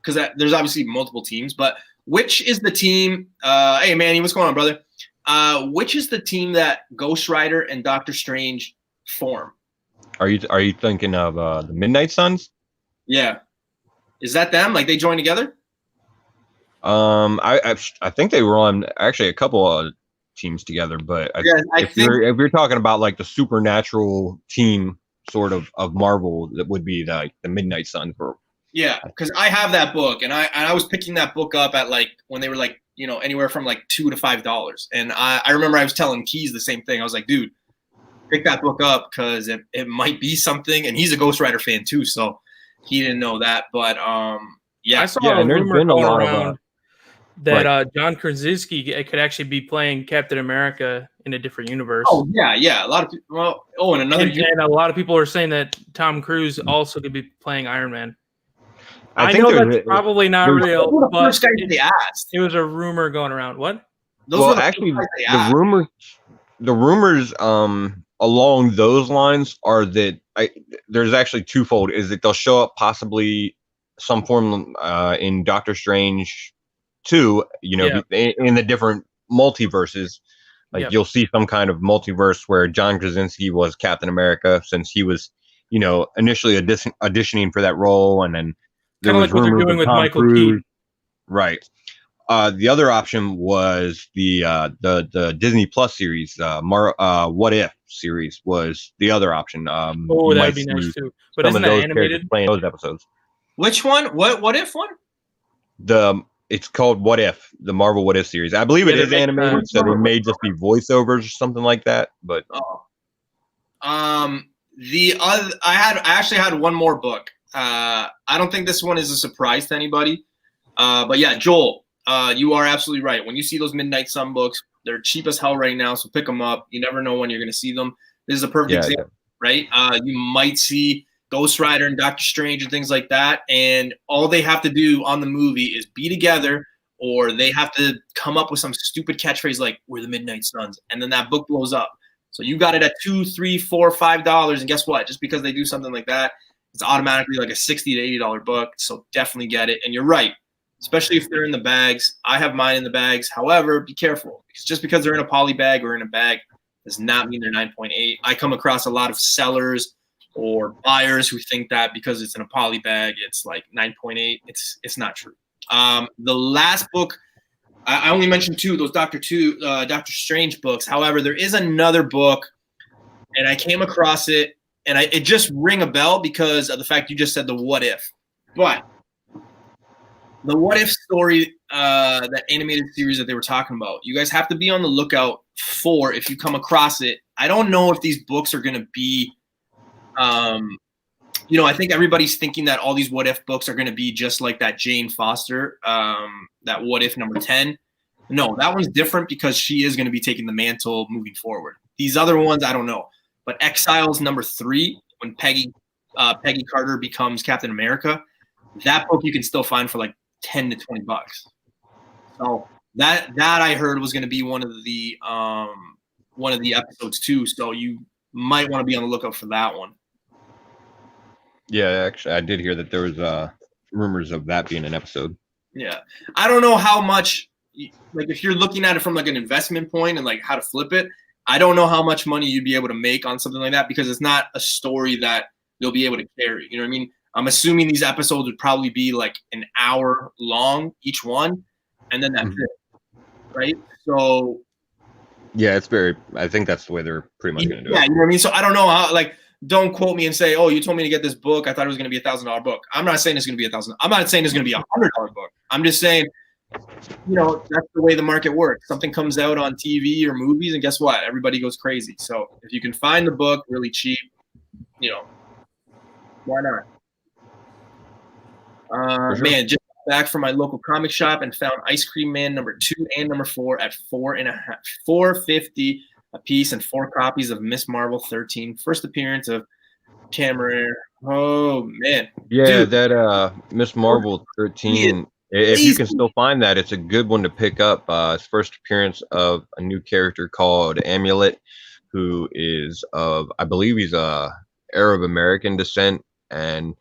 Because there's obviously multiple teams, but which is the team? Hey Manny, what's going on, brother? Which is the team that Ghost Rider and Doctor Strange form? Are you thinking of the Midnight Suns? Yeah, is that them? Like they join together? I think they were on actually a couple of teams together, but if you're talking about like the supernatural team sort of Marvel, that would be the Midnight Suns. Yeah, because I have that book, and I was picking that book up at like when they were like anywhere from like $2 to $5, and I remember I was telling Keys the same thing. I was like, dude, pick that book up because it might be something, and he's a Ghost Rider fan too, so he didn't know that, but yeah, I saw a rumor going around that John Krasinski could actually be playing Captain America in a different universe. Oh yeah, a lot of people. And a lot of people are saying that Tom Cruise also could be playing Iron Man. I know that's probably not real, but first guy they asked. It was a rumor going around. What? The rumors along those lines are that there's actually twofold. Is that they'll show up possibly some form in Doctor Strange 2, in the different multiverses. Like you'll see some kind of multiverse where John Krasinski was Captain America since he was, initially auditioning for that role, and then kind of like what they're doing with Michael Keaton. Right. The other option was the Disney Plus series, What If series was the other option. That'd be nice too. But isn't that animated? Playing those episodes. Which one? What If one? It's called What If, the Marvel What If series. I believe it is animated, so they may just be voiceovers or something like that. But I actually had one more book. I don't think this one is a surprise to anybody. But yeah, Joel, you are absolutely right. When you see those Midnight Sun books, they're cheap as hell right now, so pick them up. You never know when you're going to see them. This is a perfect example, right? You might see Ghost Rider and Doctor Strange and things like that, and all they have to do on the movie is be together, or they have to come up with some stupid catchphrase like "We're the Midnight Suns," and then that book blows up. So you got it at $2, $3, $4, $5, and guess what? Just because they do something like that, it's automatically like a $60 to $80 book. So definitely get it. And you're right, especially if they're in the bags. I have mine in the bags. However, be careful, because just because they're in a poly bag or in a bag does not mean they're 9.8. I come across a lot of sellers or buyers who think that because it's in a poly bag, it's like 9.8. It's not true. The last book, I only mentioned two, those Doctor Strange books. However, there is another book, and I came across it, and it just rang a bell because of the fact you just said the What If. But the What If story, that animated series that they were talking about, you guys have to be on the lookout for if you come across it. I don't know if these books are going to be I think everybody's thinking that all these What If books are going to be just like that Jane Foster, that What If number 10. No, that one's different because she is going to be taking the mantle moving forward. These other ones, I don't know. But Exiles number 3, when Peggy Carter becomes Captain America, that book you can still find for like $10 to $20. So that I heard was going to be one of the episodes too. So you might want to be on the lookout for that one. Yeah, actually, I did hear that there was rumors of that being an episode. Yeah, I don't know how much. Like, if you're looking at it from like an investment point and like how to flip it, I don't know how much money you'd be able to make on something like that because it's not a story that you'll be able to carry. You know what I mean? I'm assuming these episodes would probably be like an hour long each one, and then that's it, right? So yeah, I think that's the way they're pretty much going to do it. Yeah, you know what I mean? So I don't know how, like, don't quote me and say, oh, you told me to get this book. I thought it was going to be $1,000 book. I'm not saying it's going to be $1,000. I'm not saying it's going to be $100 book. I'm just saying, that's the way the market works. Something comes out on TV or movies, and guess what? Everybody goes crazy. So if you can find the book really cheap, why not? Sure. Man, just back from my local comic shop and found Ice Cream Man number 2 and number 4 at $4.50 a piece, and 4 copies of Miss Marvel 13. First appearance of Cameron. Oh man. Yeah, Dude, that Miss Marvel 13. If you can still find that, it's a good one to pick up. It's first appearance of a new character called Amulet, who is I believe he's Arab American descent, and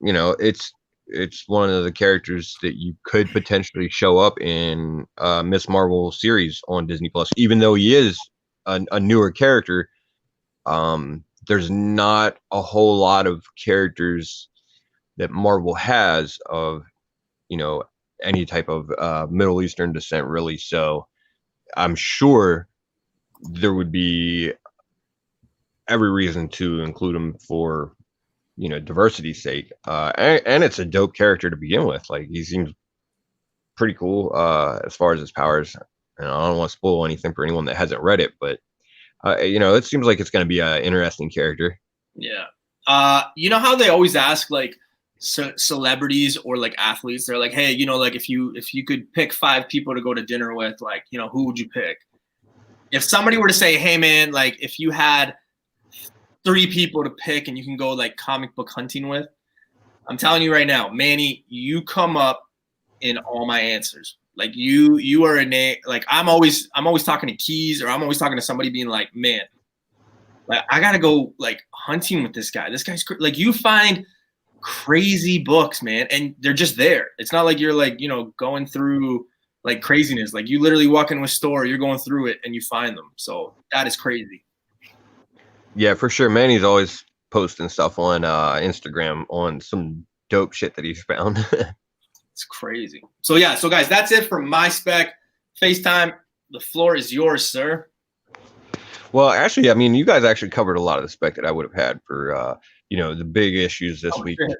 it's one of the characters that you could potentially show up in Miss Marvel series on Disney Plus. Even though he is a newer character, there's not a whole lot of characters that Marvel has of any type of Middle Eastern descent, really. So I'm sure there would be every reason to include him for diversity's sake. And it's a dope character to begin with. Like, he seems pretty cool as far as his powers. And I don't want to spoil anything for anyone that hasn't read it, but it seems like it's going to be an interesting character. Yeah. You know how they always ask like celebrities or like athletes, they're like, hey, like if you could pick 5 people to go to dinner with, like, who would you pick? If somebody were to say, hey man, like if you had 3 people to pick and you can go like comic book hunting with, I'm telling you right now, Manny, you come up in all my answers. Like you are a name. Like I'm always talking to Keys, or I'm always talking to somebody being like, man, like I gotta go like hunting with this guy. This guy's like, you find crazy books, man, and they're just there. It's not like you're like going through like craziness. Like you literally walk into a store, you're going through it, and you find them. So that is crazy. Yeah, for sure. Manny's always posting stuff on Instagram on some dope shit that he's found. It's crazy. So yeah, so guys, that's it for my spec. FaceTime, the floor is yours, sir. Well, actually, I mean, you guys actually covered a lot of the spec that I would have had for the big issues this week. Shit.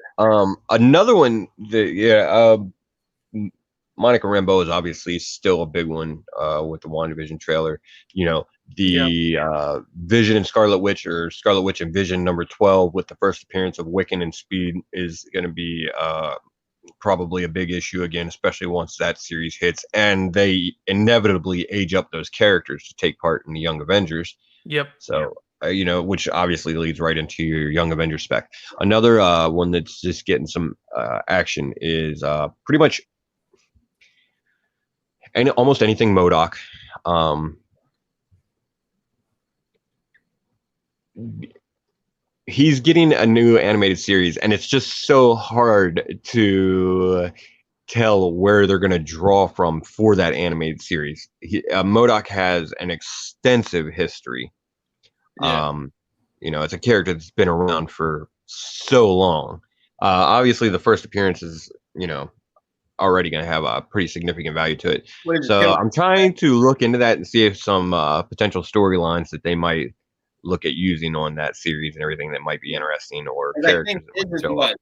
Another one that Monica Rambeau is obviously still a big one with the WandaVision trailer. The Vision and Scarlet Witch, or Scarlet Witch and Vision number 12, with the first appearance of Wiccan and Speed, is going to be probably a big issue again, especially once that series hits and they inevitably age up those characters to take part in the Young Avengers. Yep. So, which obviously leads right into your Young Avengers spec. Another one that's just getting some action is pretty much almost anything MODOK. He's getting a new animated series, and it's just so hard to tell where they're going to draw from for that animated series. MODOK has an extensive history. Yeah. It's a character that's been around for so long. Obviously, the first appearance is, already going to have a pretty significant value to it. So I'm trying to look into that and see if some potential storylines that they might look at using on that series and everything that might be interesting, or characters that might show up.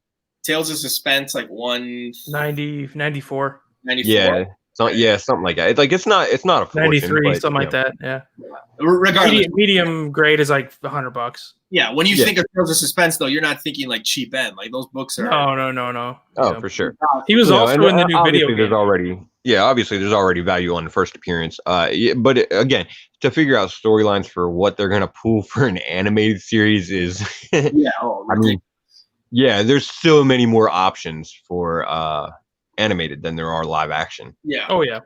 Tales of Suspense, like 94. 94. Yeah. Something like that. It's not a fortune, 93, but, something like that. Yeah. Regardless, medium grade is like $100. Yeah. When you think of Tales of Suspense, though, you're not thinking like cheap end. Like those books are. No. Oh, for sure. He was also in the new video game. Obviously, there's already value on the first appearance. But again, to figure out storylines for what they're gonna pull for an animated series is, there's so many more options for animated than there are live action. Yeah. Oh yeah.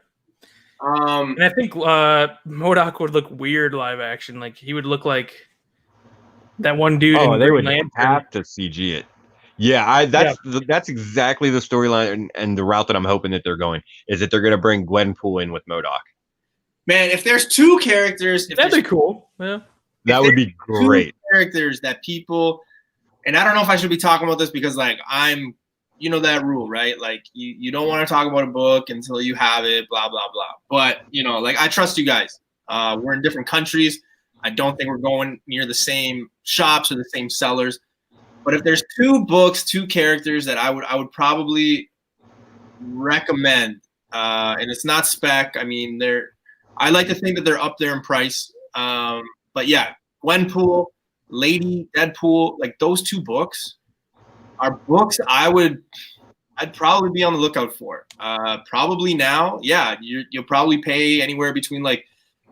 And I think MODOK would look weird live action. Like he would look like that one dude. Oh, they would have to CG it. Yeah, that's exactly the storyline and the route that I'm hoping that they're going, is that they're going to bring Gwenpool in with MODOK. Man, if there's 2 characters, that'd be cool. Yeah, that would be great. 2 characters that people, and I don't know if I should be talking about this because like I'm, that rule, right? Like you don't want to talk about a book until you have it, blah blah blah. But like I trust you guys. We're in different countries. I don't think we're going near the same shops or the same sellers. But if there's two books, two characters that I would probably recommend, and it's not spec. I mean, I like to think that they're up there in price. But yeah, Gwenpool, Lady Deadpool, like those two books are books I'd probably be on the lookout for. Probably now, yeah, you'll probably pay anywhere between like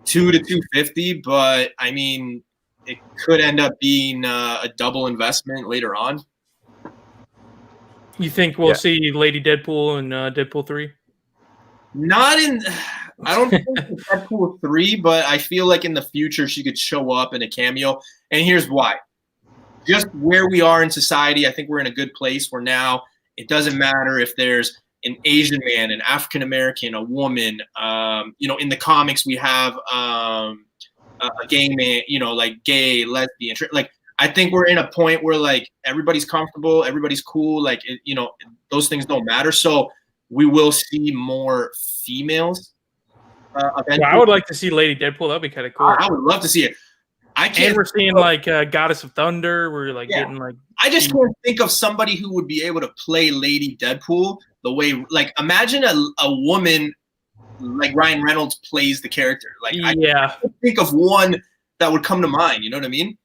$200 to $250, but I mean, it could end up being a double investment later on. You think we'll see Lady Deadpool in Deadpool 3? Not in. I don't think it's Deadpool 3, but I feel like in the future she could show up in a cameo. And here's why. Just where we are in society, I think we're in a good place where now it doesn't matter if there's an Asian man, an African American, a woman. In the comics we have a gay man, like gay, lesbian. Like I think we're in a point where like everybody's comfortable, everybody's cool. Like those things don't matter. So we will see more females. I would like to see Lady Deadpool. That'd be kind of cool. I would love to see it. I can't. And we're seeing like Goddess of Thunder. We're like getting like. I just can't think of somebody who would be able to play Lady Deadpool the way. Like, imagine a woman like Ryan Reynolds plays the character. Like, I can't think of one that would come to mind. You know what I mean?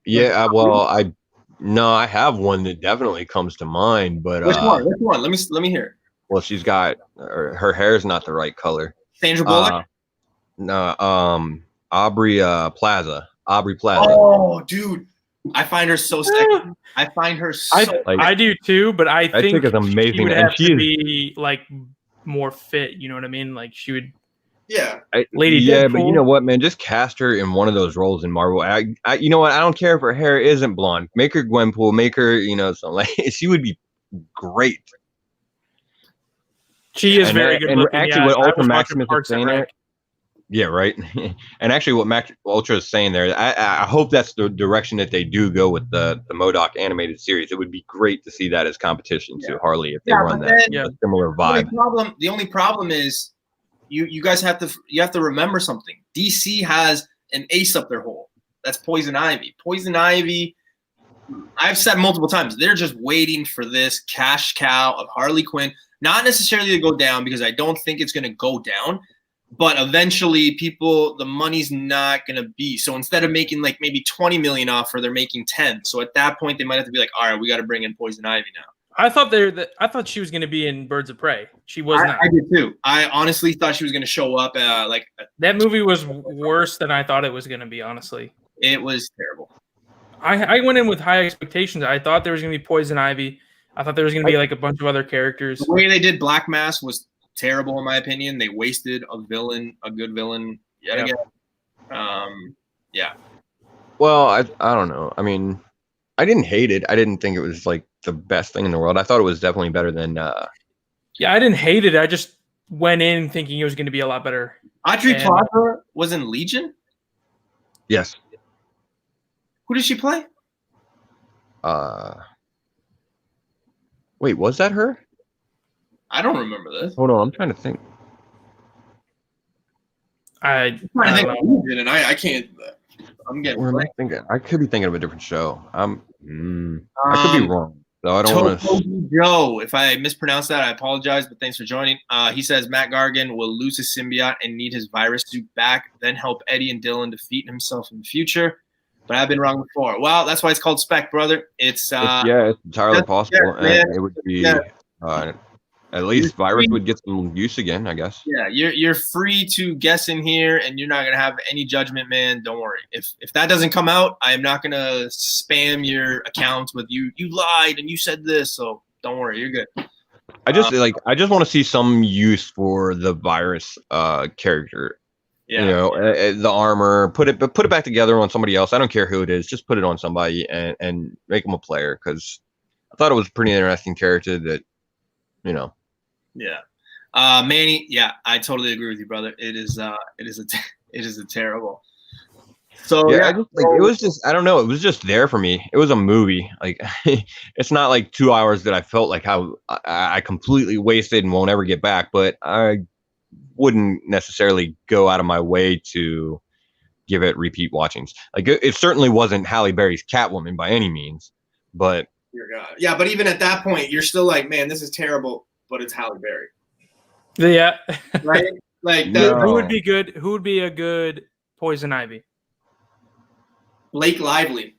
Yeah. Well, I have one that definitely comes to mind. But which one? Which one? Let me hear it. Well, she's got her hair is not the right color. Sandra Bullock. No, Aubrey Plaza. Oh, dude, I find her so sexy. I find her so. I do too, but I think it's amazing. She would have to be like more fit. You know what I mean? Like she would. Yeah. Lady Yeah, Deadpool. but you know what, man? Just cast her in one of those roles in Marvel. You know what? I don't care if her hair isn't blonde. Make her Gwenpool. Make her, something like she would be great. She is very good looking. Actually, what Ultra Maximus is saying there. Yeah, right. And actually, what Ultra is saying there, I hope that's the direction that they do go with the MODOK animated series. It would be great to see that as competition to Harley if they run that a similar vibe. The only problem is you guys have to remember something. DC has an ace up their hole. That's Poison Ivy. Poison Ivy, I've said multiple times, they're just waiting for this cash cow of Harley Quinn. Not necessarily to go down because I don't think it's going to go down, but eventually the money's not going to be. So instead of making like maybe 20 million off her, they're making 10. So at that point, they might have to be like, all right, we got to bring in Poison Ivy now. I thought she was going to be in Birds of Prey. She was not. I did too. I honestly thought she was going to show up. That movie was worse than I thought it was going to be. Honestly, it was terrible. I went in with high expectations. I thought there was going to be Poison Ivy. I thought there was going to be like a bunch of other characters. The way they did Black Mass was terrible in my opinion. They wasted a good villain yet again. Yeah. Well, I don't know. I mean, I didn't hate it. I didn't think it was like the best thing in the world. I thought it was definitely better than. Yeah, I didn't hate it. I just went in thinking it was going to be a lot better. Audrey Plaza was in Legion? Yes. Who did she play? Wait, was that her? I don't remember this. Hold on, I'm trying to think. I'm trying to think of Legion, and I can't. I'm getting. Where am I thinking? I could be thinking of a different show. I could be wrong. So I don't want to. Joe, if I mispronounced that, I apologize. But thanks for joining. He says Matt Gargan will lose his symbiote and need his virus suit back, then help Eddie and Dylan defeat himself in the future. But I've been wrong before. Well, that's why it's called Spec, brother. It's entirely possible, and it would be at least virus would get some use again, I guess. Yeah, you're free to guess in here, and you're not gonna have any judgment, man. Don't worry. If that doesn't come out, I am not gonna spam your account with you. You lied and you said this, so don't worry, you're good. I just want to see some use for the virus character. Yeah. The armor, put it back together on somebody else. I don't care who it is. Just put it on somebody and make them a player, because I thought it was a pretty interesting character that, Yeah. Manny, yeah, I totally agree with you, brother. It is a terrible. So it was just, I don't know. It was just there for me. It was a movie. Like, it's not like 2 hours that I felt like how I completely wasted and won't ever get back, but wouldn't necessarily go out of my way to give it repeat watchings. Like it certainly wasn't Halle Berry's Catwoman by any means, but yeah, but even at that point, you're still like, man, this is terrible, but it's Halle Berry, Yeah. right? Like No. Who would be good? Who would be a good Poison Ivy? Blake Lively.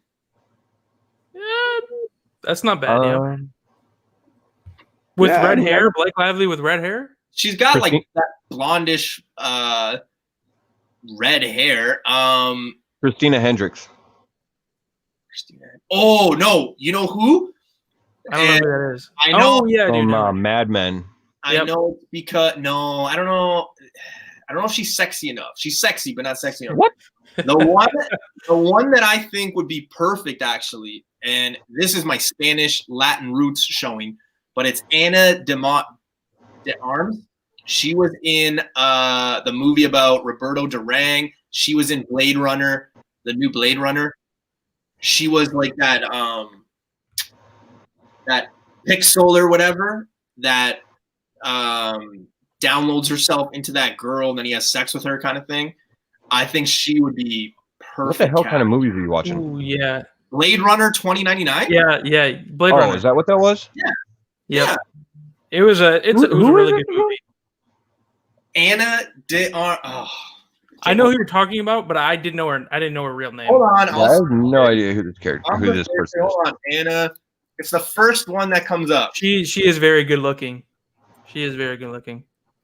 That's not bad. Yeah. With yeah, red I mean, hair, Blake Lively with red hair. She's got like Christine- that blondish red hair. Christina Hendricks. Oh no, you know who? I don't know who that is. I know Oh yeah, dude. From Mad Men. I know because I don't know. I don't know if she's sexy enough. She's sexy, but not sexy enough. What? The one that I think would be perfect, actually, and this is my Spanish Latin roots showing, but it's Ana de Armas. She was in the movie about Roberto Durang. She was in Blade Runner, the new Blade Runner. She was like that pixel or whatever that downloads herself into that girl and then he has sex with her kind of thing. I think she would be perfect. What the hell kind of movies are you watching? Ooh, yeah. Blade Runner 2099? Yeah. Blade Runner. Is that what that was? Yeah. Yep. It was a really good movie. Ana de Armas. Oh, I know who you're talking about, but I didn't know her real name. hold on. I have no idea who this character, who this person is. Hold on, Anna. It's the first one that comes up. She is very good looking. She is very good looking.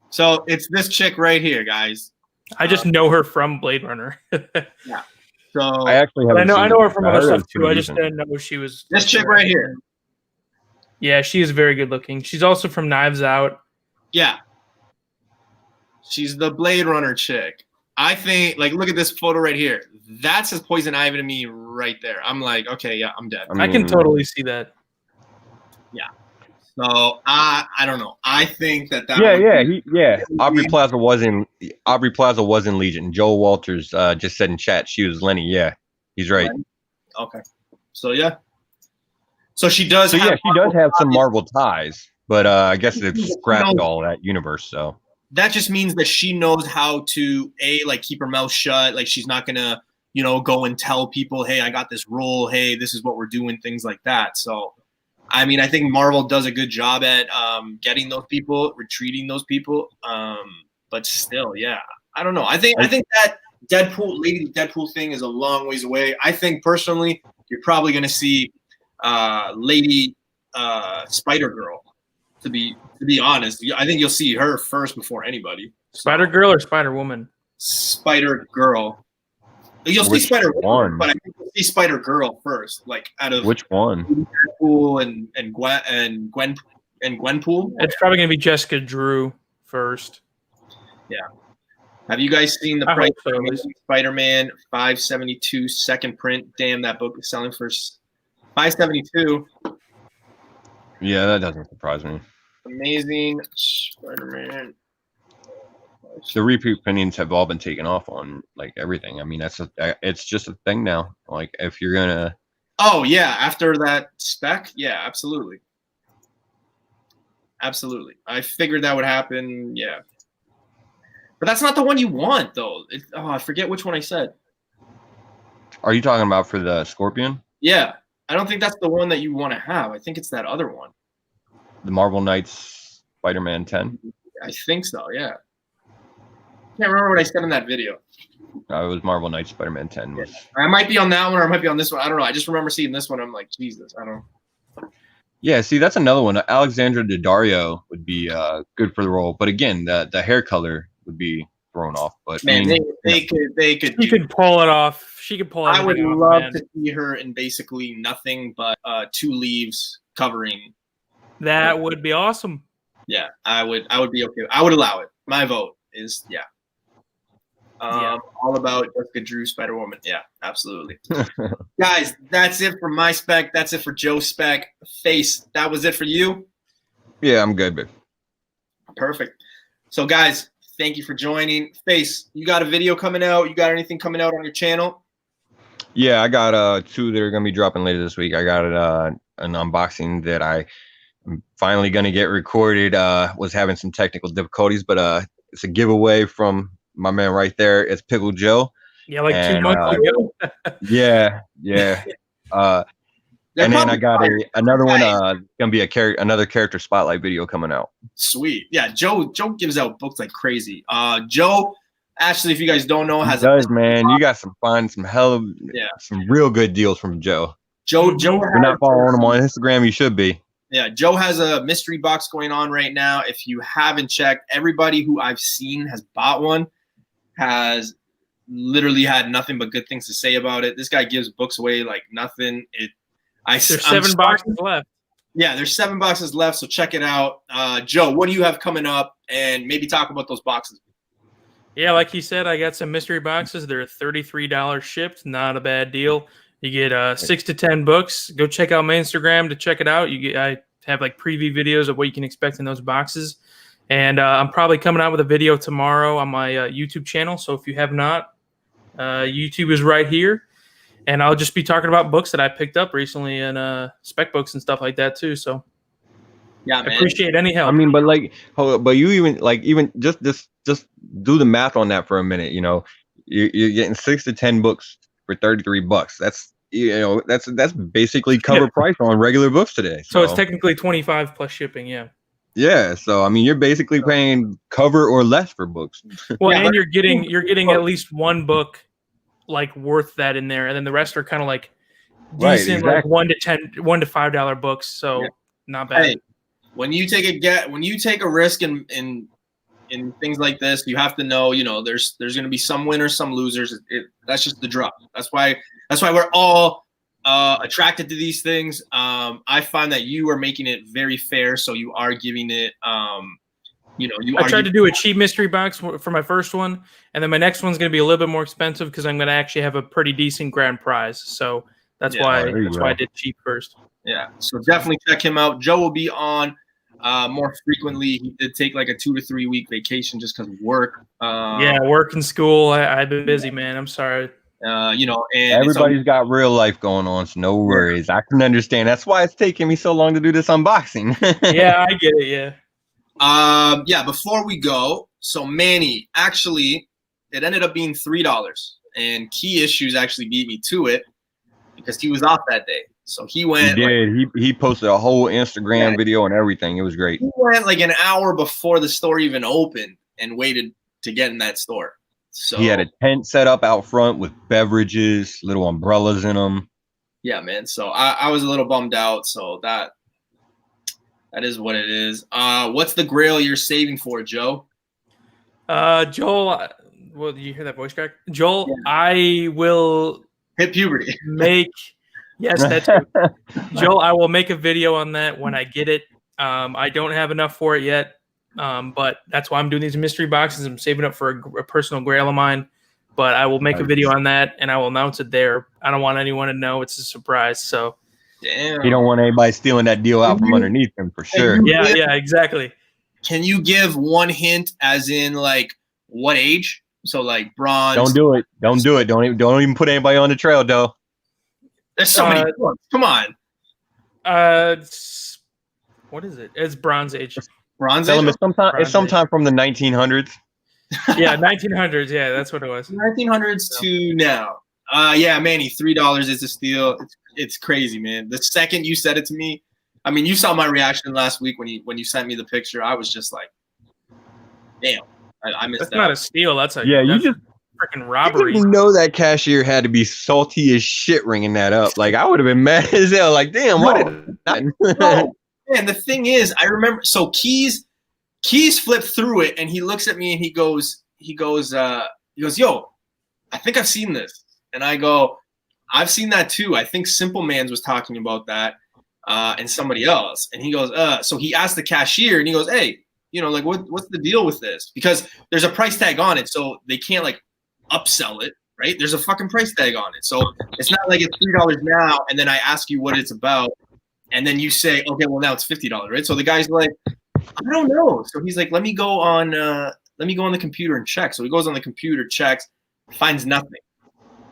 So it's this chick right here, guys. I just know her from Blade Runner. Yeah. So I actually haven't. I know her from other heard stuff it's too. pretty I just decent. didn't know she was this chick right here. Yeah, she is very good looking. She's also from Knives Out. Yeah. She's the Blade Runner chick. I think, like, look at this photo right here. That says Poison Ivy to me right there. I'm like, okay, yeah, I'm dead. I can totally see that. Yeah. So I don't know. I think that. Aubrey Plaza was in Legion. Joel Walters just said in chat she was Lenny. Yeah, he's right. Okay. So yeah. So she does. So have she does have some Marvel ties, but I guess they've scrapped all that universe. So that just means that she knows how to keep her mouth shut. Like she's not gonna, go and tell people, hey, I got this role. Hey, this is what we're doing. Things like that. So, I mean, I think Marvel does a good job at getting those people, retreating those people. But still, yeah, I don't know. I think that Lady Deadpool thing is a long ways away. I think personally, you're probably gonna see Lady Spider Girl. To be honest, I think you'll see her first before anybody. Spider Girl or Spider Woman? Spider Girl. You'll see Spider Woman, but I think you'll see Spider Girl first. Like out of which one? Deadpool and Gwenpool. It's probably gonna be Jessica Drew first. Yeah. Have you guys seen the I price hope so, of Spider-Man 572 second print? Damn, that book is selling for $572. Yeah, that doesn't surprise me. Amazing Spider-Man. The repeat opinions have all been taken off on everything. I mean, it's just a thing now. Like if you're gonna. Oh yeah, after that spec, yeah, absolutely. Absolutely, I figured that would happen. Yeah, but that's not the one you want, though. I forget which one I said. Are you talking about for the Scorpion? Yeah, I don't think that's the one that you want to have. I think it's that other one. The Marvel Knights Spider-Man 10? I think so, yeah. Can't remember what I said in that video. It was Marvel Knights Spider-Man 10. I might be on that one or I might be on this one. I don't know. I just remember seeing this one. I'm like, Jesus, I don't know. Yeah, see, that's another one. Alexandra Daddario would be good for the role. But again, the hair color would be thrown off. But man, they could. She could pull it off. She could pull it off. I would love to see her in basically nothing but 2 leaves covering. That would be awesome. Yeah, I would be okay. I would allow it. My vote is yeah. All about Jessica Drew, Spider-Woman. Yeah, absolutely. Guys, that's it for my spec. That's it for Joe's spec. Face, that was it for you? Yeah, I'm good, babe. Perfect. So, guys, thank you for joining. Face, you got a video coming out? You got anything coming out on your channel? Yeah, I got 2 that are going to be dropping later this week. I got an unboxing that I'm finally going to get recorded. Was having some technical difficulties, but It's a giveaway from my man right there. It's Pickle Joe. Yeah, like 2 And, months ago. Yeah. They're And then I got probably another one. Gonna be another character spotlight video coming out. sweet. Yeah, Joe gives out books like crazy. Joe, actually, if you guys don't know, He has does, man. You got some real good deals from Joe. Joe If you're not following him on Instagram, you should be. Yeah, Joe has a mystery box going on right now. If you haven't checked, everybody who I've seen has bought one, has literally had nothing but good things to say about it. This guy gives books away like nothing. There's 7 boxes left. Yeah, there's 7 boxes left, so check it out. Joe, what do you have coming up? And maybe talk about those boxes. Yeah, like he said, I got some mystery boxes. They're $33 shipped. Not a bad deal. You get 6 to 10 books. Go check out my Instagram to check it out. I have like preview videos of what you can expect in those boxes. And I'm probably coming out with a video tomorrow on my YouTube channel. So if you have not, YouTube is right here. And I'll just be talking about books that I picked up recently and spec books and stuff like that too. So yeah, man. I appreciate any help. I mean, but you even just do the math on that for a minute. You know, you're getting 6 to 10 books for $33. That's basically cover price on regular books today. So it's technically 25 plus shipping. Yeah. Yeah. So I mean, you're basically paying cover or less for books. Well, and you're getting at least one book like worth that in there, and then the rest are kind of like decent, like $1 to $5 books. So not bad. Hey, when you take a risk in things like this, you have to know, there's going to be some winners, some losers. That's just the draw. That's why we're all attracted to these things. I find that you are making it very fair, so you are giving it. I tried to do a cheap mystery box for my first one, and then my next one's going to be a little bit more expensive because I'm going to actually have a pretty decent grand prize. So that's why I did cheap first. Yeah, so definitely check him out. Joe will be on more frequently. He did take like a 2 to 3 week vacation just because of work. Work and school. I've been busy, man. I'm sorry. And everybody's got real life going on, so no worries. I can understand. That's why it's taking me so long to do this unboxing. Yeah, I get it. Yeah. Before we go, so Manny, actually, it ended up being $3, and Key Issues actually beat me to it because he was off that day. So he went. He did. He posted a whole Instagram video and everything. It was great. He went like an hour before the store even opened and waited to get in that store. So he had a tent set up out front with beverages, little umbrellas in them. Yeah, man. So I was a little bummed out. So that is what it is. What's the grail you're saving for, Joe? Joel, well, did you hear that voice crack? Joel, yeah. I will hit puberty. Yes, that's it. Joel, I will make a video on that when I get it. I don't have enough for it yet, but that's why I'm doing these mystery boxes. I'm saving up for a personal grail of mine, but I will make a video on that, and I will announce it there. I don't want anyone to know. It's a surprise, so. Damn. You don't want anybody stealing that deal out from underneath them for sure. Yeah, exactly. Can you give one hint as in like what age? So like bronze. Don't do it. Don't do it. Don't even put anybody on the trail, though. There's so many books. Come on. What is it? It's Bronze Age. Bronze Age? It's sometime from the 1900s. Yeah, 1900s. Yeah, that's what it was. 1900s to now. Yeah, Manny, $3 is a steal. It's crazy, man. The second you said it to me, I mean, you saw my reaction last week when you sent me the picture. I was just like, damn, I missed that. That's not a steal. That's you just freaking robbery. You know that cashier had to be salty as shit ringing that up. Like I would have been mad as hell. Like, damn, no. Man, the thing is, I remember. So Keys flipped through it, and he looks at me and he goes, yo, I think I've seen this, and I go, I've seen that too. I think Simple Man's was talking about that, and somebody else, and he goes, so he asked the cashier, and he goes, hey, like what's the deal with this? Because there's a price tag on it, so they can't like upsell it, right? There's a fucking price tag on it. So it's not like it's $3 now, and then I ask you what it's about, and then you say, okay, well now it's $50, right? So the guy's like, I don't know. So he's like, let me go on the computer and check. So he goes on the computer, checks, finds nothing.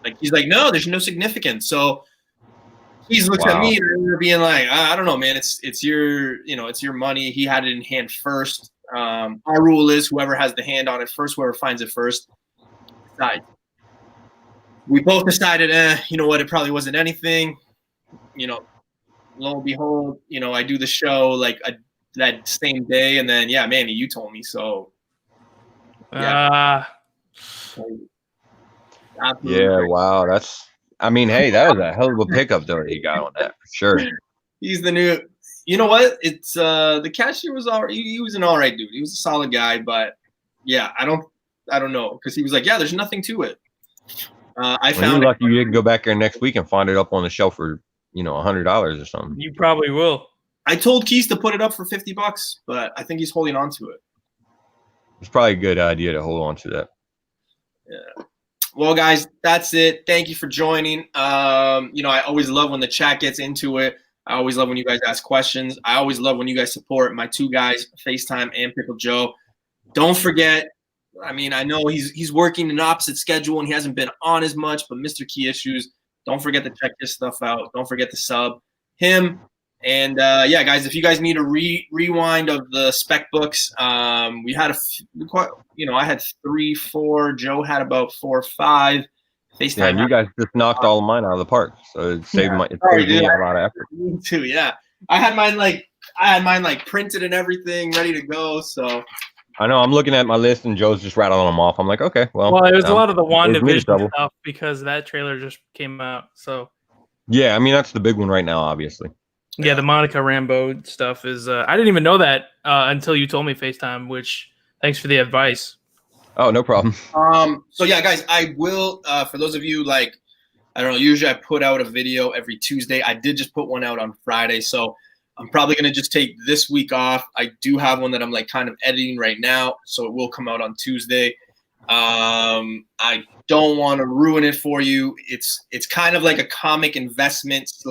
Like he's like, no, there's no significance. So he looks at me and they're being like, I don't know, man. It's your, it's your money. He had it in hand first. Our rule is whoever has the hand on it first, whoever finds it first, decides. We both decided, you know what, it probably wasn't anything. You know, lo and behold, you know, I do the show like that same day, and then yeah, Manny, you told me, so yeah. Yeah, wow, that's. I mean, hey, that was a hell of a pickup though he got on that for sure. He's the new. You know what? It's the cashier was all. He was an all right dude. He was a solid guy, but yeah, I don't know, because he was like, yeah, there's nothing to it. I found. You're lucky you didn't go back there next week and find it up on the shelf for $100 or something. You probably will. I told Keys to put it up for $50, but I think he's holding on to it. It's probably a good idea to hold on to that. Yeah. Well, guys, that's it. Thank you for joining. You know, I always love when the chat gets into it. I always love when you guys ask questions. I always love when you guys support my two guys, FaceTime and Pickle Joe. Don't forget, I mean, I know he's working an opposite schedule and he hasn't been on as much, but Mr. Key Issues, don't forget to check his stuff out. Don't forget to sub him. And yeah, guys, if you guys need a rewind of the spec books, we had I had 3, 4. Joe had about 4 or 5. FaceTime. Yeah, and you guys just knocked all of mine out of the park, so it saved me a lot of effort. Me too. Yeah, I had mine like printed and everything, ready to go. So I know I'm looking at my list, and Joe's just rattling them off. I'm like, okay, well, it was a lot of the WandaVision stuff because that trailer just came out. So yeah, I mean that's the big one right now, obviously. Yeah, the Monica Rambeau stuff is. I didn't even know that until you told me FaceTime. Which thanks for the advice. Oh, no problem. So yeah, guys, I will. For those of you like, I don't know. Usually I put out a video every Tuesday. I did just put one out on Friday, so I'm probably gonna just take this week off. I do have one that I'm like kind of editing right now, so it will come out on Tuesday. I don't want to ruin it for you. It's kind of like a comic investment /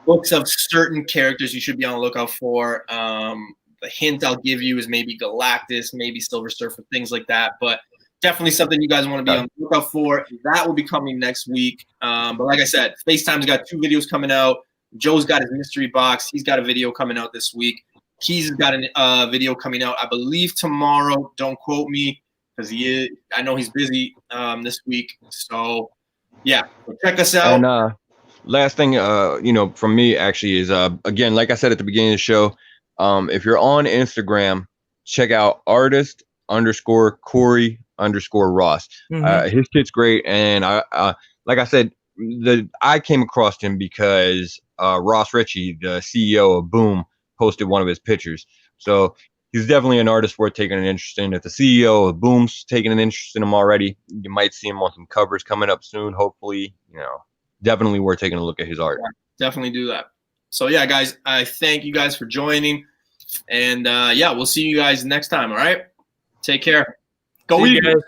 books of certain characters you should be on the lookout for. The hint I'll give you is maybe Galactus, maybe Silver Surfer, things like that. But definitely something you guys want to be on the lookout for. That will be coming next week. But like I said, FaceTime's got 2 videos coming out. Joe's got his mystery box. He's got a video coming out this week. Keys has got a video coming out, I believe, tomorrow. Don't quote me because I know he's busy this week. So yeah, check us out. And last thing, from me actually is, again, like I said at the beginning of the show, if you're on Instagram, check out artist_Corey_Ross. Mm-hmm. His shit's great. And like I said, I came across him because Ross Ritchie, the CEO of Boom, posted one of his pictures. So he's definitely an artist worth taking an interest in. If the CEO of Boom's taking an interest in him already, you might see him on some covers coming up soon, hopefully. Definitely worth taking a look at his art. Yeah, definitely do that. So yeah, guys, I thank you guys for joining. And yeah, we'll see you guys next time. All right. Take care. Go Eagles.